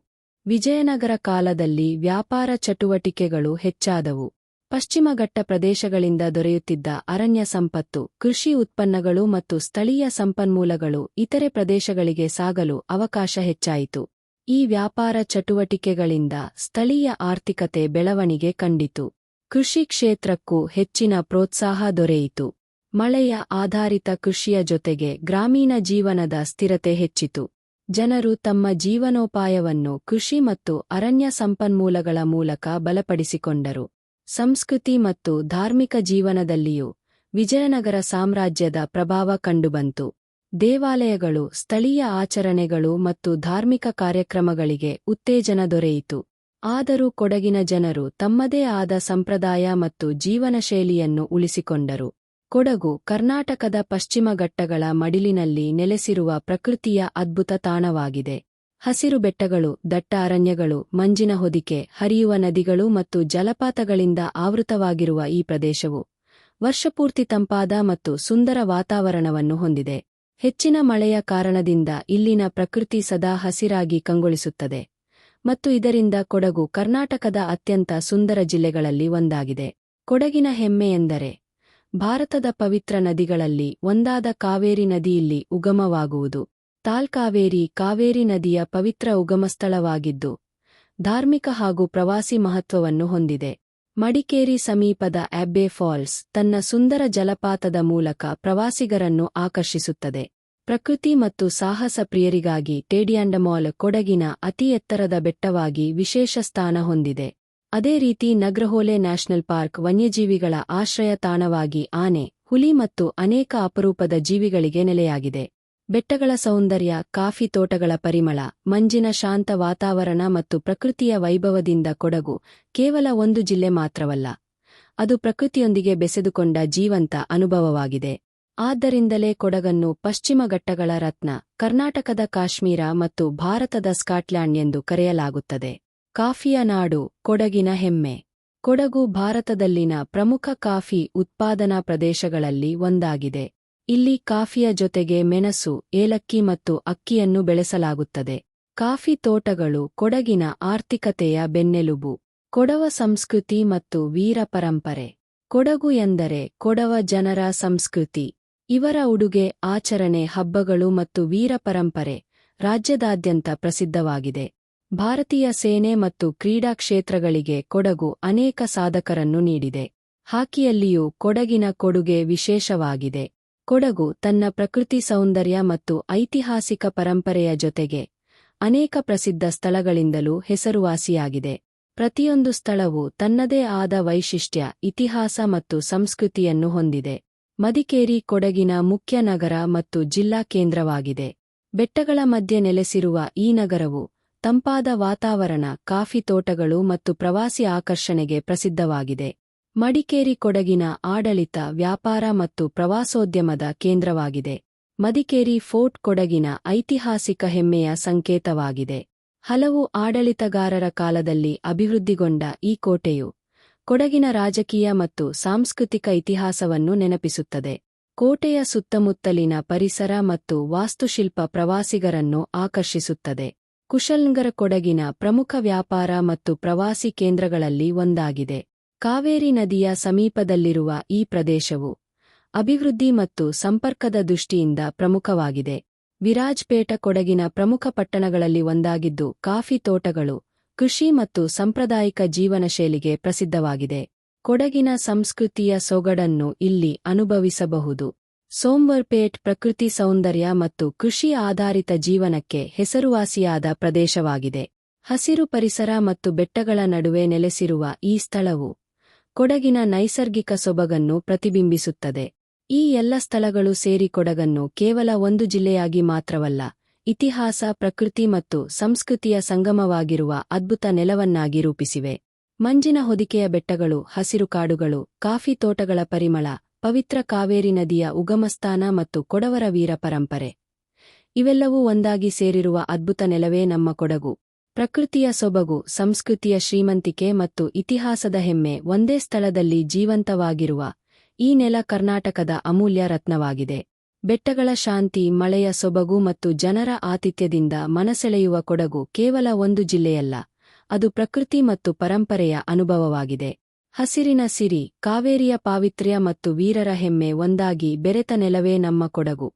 ವಿಜಯನಗರ ಕಾಲದಲ್ಲಿ ವ್ಯಾಪಾರ ಚಟುವಟಿಕೆಗಳು ಹೆಚ್ಚಾದವು. ಪಶ್ಚಿಮಘಟ್ಟ ಪ್ರದೇಶಗಳಿಂದ ದೊರೆಯುತ್ತಿದ್ದ ಅರಣ್ಯ ಸಂಪತ್ತು, ಕೃಷಿ ಉತ್ಪನ್ನಗಳು ಮತ್ತು ಸ್ಥಳೀಯ ಸಂಪನ್ಮೂಲಗಳು ಇತರೆ ಪ್ರದೇಶಗಳಿಗೆ ಸಾಗಲು ಅವಕಾಶ ಹೆಚ್ಚಾಯಿತು. ಈ ವ್ಯಾಪಾರ ಚಟುವಟಿಕೆಗಳಿಂದ ಸ್ಥಳೀಯ ಆರ್ಥಿಕತೆ ಬೆಳವಣಿಗೆ ಕಂಡಿತು. ಕೃಷಿ ಕ್ಷೇತ್ರಕ್ಕೂ ಹೆಚ್ಚಿನ ಪ್ರೋತ್ಸಾಹ ದೊರೆಯಿತು. ಮಳೆಯ ಆಧಾರಿತ ಕೃಷಿಯ ಜೊತೆಗೆ ಗ್ರಾಮೀಣ ಜೀವನದ ಸ್ಥಿರತೆ ಹೆಚ್ಚಿತು. ಜನರು ತಮ್ಮ ಜೀವನೋಪಾಯವನ್ನು ಕೃಷಿ ಮತ್ತು ಅರಣ್ಯ ಸಂಪನ್ಮೂಲಗಳ ಮೂಲಕ ಬಲಪಡಿಸಿಕೊಂಡರು. ಸಂಸ್ಕೃತಿ ಮತ್ತು ಧಾರ್ಮಿಕ ಜೀವನದಲ್ಲಿಯೂ ವಿಜಯನಗರ ಸಾಮ್ರಾಜ್ಯದ ಪ್ರಭಾವ ಕಂಡುಬಂತು. ದೇವಾಲಯಗಳು, ಸ್ಥಳೀಯ ಆಚರಣೆಗಳು ಮತ್ತು ಧಾರ್ಮಿಕ ಕಾರ್ಯಕ್ರಮಗಳಿಗೆ ಉತ್ತೇಜನ ದೊರೆಯಿತು. ಆದರೂ ಕೊಡಗಿನ ಜನರು ತಮ್ಮದೇ ಆದ ಸಂಪ್ರದಾಯ ಮತ್ತು ಜೀವನ ಶೈಲಿಯನ್ನು ಉಳಿಸಿಕೊಂಡರು. ಕೊಡಗು ಕರ್ನಾಟಕದ ಪಶ್ಚಿಮ ಘಟ್ಟಗಳ ಮಡಿಲಿನಲ್ಲಿ ನೆಲೆಸಿರುವ ಪ್ರಕೃತಿಯ ಅದ್ಭುತ ತಾಣವಾಗಿದೆ. ಹಸಿರು ಬೆಟ್ಟಗಳು, ದಟ್ಟ ಅರಣ್ಯಗಳು, ಮಂಜಿನ ಹೊದಿಕೆ, ಹರಿಯುವ ನದಿಗಳು ಮತ್ತು ಜಲಪಾತಗಳಿಂದ ಆವೃತವಾಗಿರುವ ಈ ಪ್ರದೇಶವು ವರ್ಷಪೂರ್ತಿ ತಂಪಾದ ಮತ್ತು ಸುಂದರ ವಾತಾವರಣವನ್ನು ಹೊಂದಿದೆ. ಹೆಚ್ಚಿನ ಮಳೆಯ ಕಾರಣದಿಂದ ಇಲ್ಲಿನ ಪ್ರಕೃತಿ ಸದಾ ಹಸಿರಾಗಿ ಕಂಗೊಳಿಸುತ್ತದೆ ಮತ್ತು ಇದರಿಂದ ಕೊಡಗು ಕರ್ನಾಟಕದ ಅತ್ಯಂತ ಸುಂದರ ಜಿಲ್ಲೆಗಳಲ್ಲಿ ಒಂದಾಗಿದೆ. ಕೊಡಗಿನ ಹೆಮ್ಮೆಯೆಂದರೆ ಭಾರತದ ಪವಿತ್ರ ನದಿಗಳಲ್ಲಿ ಒಂದಾದ ಕಾವೇರಿ ನದಿ ಇಲ್ಲಿ ಉಗಮವಾಗುವುದು. ತಾಲ್ಕಾವೇರಿ ಕಾವೇರಿ ನದಿಯ ಪವಿತ್ರ ಉಗಮಸ್ಥಳವಾಗಿದ್ದು ಧಾರ್ಮಿಕ ಹಾಗೂ ಪ್ರವಾಸಿ ಮಹತ್ವವನ್ನು ಹೊಂದಿದೆ. ಮಡಿಕೇರಿ ಸಮೀಪದ ಅಬ್ಬೆ ಫಾಲ್ಸ್ ತನ್ನ ಸುಂದರ ಜಲಪಾತದ ಮೂಲಕ ಪ್ರವಾಸಿಗರನ್ನು ಆಕರ್ಷಿಸುತ್ತದೆ. ಪ್ರಕೃತಿ ಮತ್ತು ಸಾಹಸ ಪ್ರಿಯರಿಗಾಗಿ ಟೇಡಿಯಾಂಡಮಾಲ್ ಕೊಡಗಿನ ಅತಿ ಎತ್ತರದ ಬೆಟ್ಟವಾಗಿ ವಿಶೇಷ ಸ್ಥಾನ ಹೊಂದಿದೆ. ಅದೇ ರೀತಿ ನಗ್ರಹೋಲೆ ನ್ಯಾಷನಲ್ ಪಾರ್ಕ್ ವನ್ಯಜೀವಿಗಳ ಆಶ್ರಯ ತಾಣವಾಗಿ ಆನೆ, ಹುಲಿ ಮತ್ತು ಅನೇಕ ಅಪರೂಪದ ಜೀವಿಗಳಿಗೆ ನೆಲೆಯಾಗಿದೆ. ಬೆಟ್ಟಗಳ ಸೌಂದರ್ಯ, ಕಾಫಿ ತೋಟಗಳ ಪರಿಮಳ, ಮಂಜಿನ ಶಾಂತ ವಾತಾವರಣ ಮತ್ತು ಪ್ರಕೃತಿಯ ವೈಭವದಿಂದ ಕೊಡಗು ಕೇವಲ ಒಂದು ಜಿಲ್ಲೆ ಮಾತ್ರವಲ್ಲ, ಅದು ಪ್ರಕೃತಿಯೊಂದಿಗೆ ಬೆಸೆದುಕೊಂಡ ಜೀವಂತ ಅನುಭವವಾಗಿದೆ. ಆದ್ದರಿಂದಲೇ ಕೊಡಗನ್ನು ಪಶ್ಚಿಮ ಘಟ್ಟಗಳ ರತ್ನ, ಕರ್ನಾಟಕದ ಕಾಶ್ಮೀರ ಮತ್ತು ಭಾರತದ ಸ್ಕಾಟ್ಲ್ಯಾಂಡ್ ಎಂದು ಕರೆಯಲಾಗುತ್ತದೆ. ಕಾಫಿಯ ನಾಡು, ಕೊಡಗಿನ ಹೆಮ್ಮೆ. ಕೊಡಗು ಭಾರತದಲ್ಲಿನ ಪ್ರಮುಖ ಕಾಫಿ ಉತ್ಪಾದನಾ ಪ್ರದೇಶಗಳಲ್ಲಿ ಒಂದಾಗಿದೆ. ಇಲ್ಲಿ ಕಾಫಿಯ ಜೊತೆಗೆ ಮೆಣಸು, ಏಲಕ್ಕಿ ಮತ್ತು ಅಕ್ಕಿಯನ್ನು ಬೆಳೆಸಲಾಗುತ್ತದೆ. ಕಾಫಿ ತೋಟಗಳು ಕೊಡಗಿನ ಆರ್ಥಿಕತೆಯ ಬೆನ್ನೆಲುಬು. ಕೊಡವ ಸಂಸ್ಕೃತಿ ಮತ್ತು ವೀರ ಪರಂಪರೆ. ಕೊಡಗು ಎಂದರೆ ಕೊಡವ ಜನರ ಸಂಸ್ಕೃತಿ. ಇವರ ಉಡುಗೆ, ಆಚರಣೆ, ಹಬ್ಬಗಳು ಮತ್ತು ವೀರ ಪರಂಪರೆ ರಾಜ್ಯದಾದ್ಯಂತ ಪ್ರಸಿದ್ಧವಾಗಿದೆ. ಭಾರತೀಯ ಸೇನೆ ಮತ್ತು ಕ್ರೀಡಾ ಕ್ಷೇತ್ರಗಳಿಗೆ ಕೊಡಗು ಅನೇಕ ಸಾಧಕರನ್ನು ನೀಡಿದೆ. ಹಾಕಿಯಲ್ಲಿಯೂ ಕೊಡಗಿನ ಕೊಡುಗೆ ವಿಶೇಷವಾಗಿದೆ. ಕೊಡಗು ತನ್ನ ಪ್ರಕೃತಿ ಸೌಂದರ್ಯ ಮತ್ತು ಐತಿಹಾಸಿಕ ಪರಂಪರೆಯ ಜೊತೆಗೆ ಅನೇಕ ಪ್ರಸಿದ್ಧ ಸ್ಥಳಗಳಿಂದಲೂ ಹೆಸರುವಾಸಿಯಾಗಿದೆ. ಪ್ರತಿಯೊಂದು ಸ್ಥಳವೂ ತನ್ನದೇ ಆದ ವೈಶಿಷ್ಟ್ಯ, ಇತಿಹಾಸ ಮತ್ತು ಸಂಸ್ಕೃತಿಯನ್ನು ಹೊಂದಿದೆ. ಮದಿಕೇರಿ ಕೊಡಗಿನ ಮುಖ್ಯ ನಗರ ಮತ್ತು ಜಿಲ್ಲಾ ಕೇಂದ್ರವಾಗಿದೆ. ಬೆಟ್ಟಗಳ ಮಧ್ಯೆ ನೆಲೆಸಿರುವ ಈ ನಗರವು ತಂಪಾದ ವಾತಾವರಣ, ಕಾಫಿ ತೋಟಗಳು ಮತ್ತು ಪ್ರವಾಸಿ ಆಕರ್ಷಣೆಗೆ ಪ್ರಸಿದ್ಧವಾಗಿದೆ. ಮಡಿಕೇರಿ ಕೊಡಗಿನ ಆಡಳಿತ, ವ್ಯಾಪಾರ ಮತ್ತು ಪ್ರವಾಸೋದ್ಯಮದ ಕೇಂದ್ರವಾಗಿದೆ. ಮದಿಕೇರಿ ಫೋರ್ಟ್ ಕೊಡಗಿನ ಐತಿಹಾಸಿಕ ಹೆಮ್ಮೆಯ ಸಂಕೇತವಾಗಿದೆ. ಹಲವು ಆಡಳಿತಗಾರರ ಕಾಲದಲ್ಲಿ ಅಭಿವೃದ್ಧಿಗೊಂಡ ಈ ಕೋಟೆಯು ಕೊಡಗಿನ ರಾಜಕೀಯ ಮತ್ತು ಸಾಂಸ್ಕೃತಿಕ ಇತಿಹಾಸವನ್ನು ನೆನಪಿಸುತ್ತದೆ. ಕೋಟೆಯ ಸುತ್ತಮುತ್ತಲಿನ ಪರಿಸರ ಮತ್ತು ವಾಸ್ತುಶಿಲ್ಪ ಪ್ರವಾಸಿಗರನ್ನು ಆಕರ್ಷಿಸುತ್ತದೆ. ಕುಶಾಲನಗರ ಕೊಡಗಿನ ಪ್ರಮುಖ ವ್ಯಾಪಾರ ಮತ್ತು ಪ್ರವಾಸಿ ಕೇಂದ್ರಗಳಲ್ಲಿ ಒಂದಾಗಿದೆ. ಕಾವೇರಿ ನದಿಯ ಸಮೀಪದಲ್ಲಿರುವ ಈ ಪ್ರದೇಶವು ಅಭಿವೃದ್ಧಿ ಮತ್ತು ಸಂಪರ್ಕದ ದೃಷ್ಟಿಯಿಂದ ಪ್ರಮುಖವಾಗಿದೆ. ವಿರಾಜಪೇಟ ಕೊಡಗಿನ ಪ್ರಮುಖ ಪಟ್ಟಣಗಳಲ್ಲಿ ಒಂದಾಗಿದ್ದು ಕಾಫಿ ತೋಟಗಳು, ಕೃಷಿ ಮತ್ತು ಸಾಂಪ್ರದಾಯಿಕ ಜೀವನಶೈಲಿಗೆ ಪ್ರಸಿದ್ಧವಾಗಿದೆ. ಕೊಡಗಿನ ಸಂಸ್ಕೃತಿಯ ಸೊಗಡನ್ನು ಇಲ್ಲಿ ಅನುಭವಿಸಬಹುದು. ಸೋಮವಾರಪೇಟ್ ಪ್ರಕೃತಿ ಸೌಂದರ್ಯ ಮತ್ತು ಕೃಷಿ ಆಧಾರಿತ ಜೀವನಕ್ಕೆ ಹೆಸರುವಾಸಿಯಾದ ಪ್ರದೇಶವಾಗಿದೆ. ಹಸಿರು ಪರಿಸರ ಮತ್ತು ಬೆಟ್ಟಗಳ ನಡುವೆ ನೆಲೆಸಿರುವ ಈ ಸ್ಥಳವು ಕೊಡಗಿನ ನೈಸರ್ಗಿಕ ಸೊಬಗನ್ನು ಪ್ರತಿಬಿಂಬಿಸುತ್ತದೆ. ಈ ಎಲ್ಲ ಸ್ಥಳಗಳು ಸೇರಿ ಕೊಡಗನ್ನು ಕೇವಲ ಒಂದು ಜಿಲ್ಲೆಯಾಗಿ ಮಾತ್ರವಲ್ಲ, ಇತಿಹಾಸ, ಪ್ರಕೃತಿ ಮತ್ತು ಸಂಸ್ಕೃತಿಯ ಸಂಗಮವಾಗಿರುವ ಅದ್ಭುತ ನೆಲವನ್ನಾಗಿ ರೂಪಿಸಿವೆ. ಮಂಜಿನ ಹೊದಿಕೆಯ ಬೆಟ್ಟಗಳು, ಹಸಿರು ಕಾಡುಗಳು, ಕಾಫಿ ತೋಟಗಳ ಪರಿಮಳ, ಪವಿತ್ರ ಕಾವೇರಿ ನದಿಯ ಉಗಮಸ್ಥಾನ ಮತ್ತು ಕೊಡವರ ವೀರ ಪರಂಪರೆ ಇವೆಲ್ಲವೂ ಒಂದಾಗಿ ಸೇರಿರುವ ಅದ್ಭುತ ನೆಲವೇ ನಮ್ಮ ಕೊಡಗು. ಪ್ರಕೃತಿಯ ಸೊಬಗು, ಸಂಸ್ಕೃತಿಯ ಶ್ರೀಮಂತಿಕೆ ಮತ್ತು ಇತಿಹಾಸದ ಹೆಮ್ಮೆ ಒಂದೇ ಸ್ಥಳದಲ್ಲಿ ಜೀವಂತವಾಗಿರುವ ಈ ನೆಲ ಕರ್ನಾಟಕದ ಅಮೂಲ್ಯ ರತ್ನವಾಗಿದೆ. ಬೆಟ್ಟಗಳ ಶಾಂತಿ, ಮಳೆಯ ಸೊಬಗು ಮತ್ತು ಜನರ ಆತಿಥ್ಯದಿಂದ ಮನಸೆಳೆಯುವ ಕೊಡಗು ಕೇವಲ ಒಂದು ಜಿಲ್ಲೆಯಲ್ಲ, ಅದು ಪ್ರಕೃತಿ ಮತ್ತು ಪರಂಪರೆಯ ಅನುಭವವಾಗಿದೆ. ಹಸಿರಿನ ಸಿರಿ, ಕಾವೇರಿಯ ಪಾವಿತ್ರ್ಯ ಮತ್ತು ವೀರರ ಹೆಮ್ಮೆ ಒಂದಾಗಿ ಬೆರೆತ ನೆಲವೇ ನಮ್ಮ ಕೊಡಗು.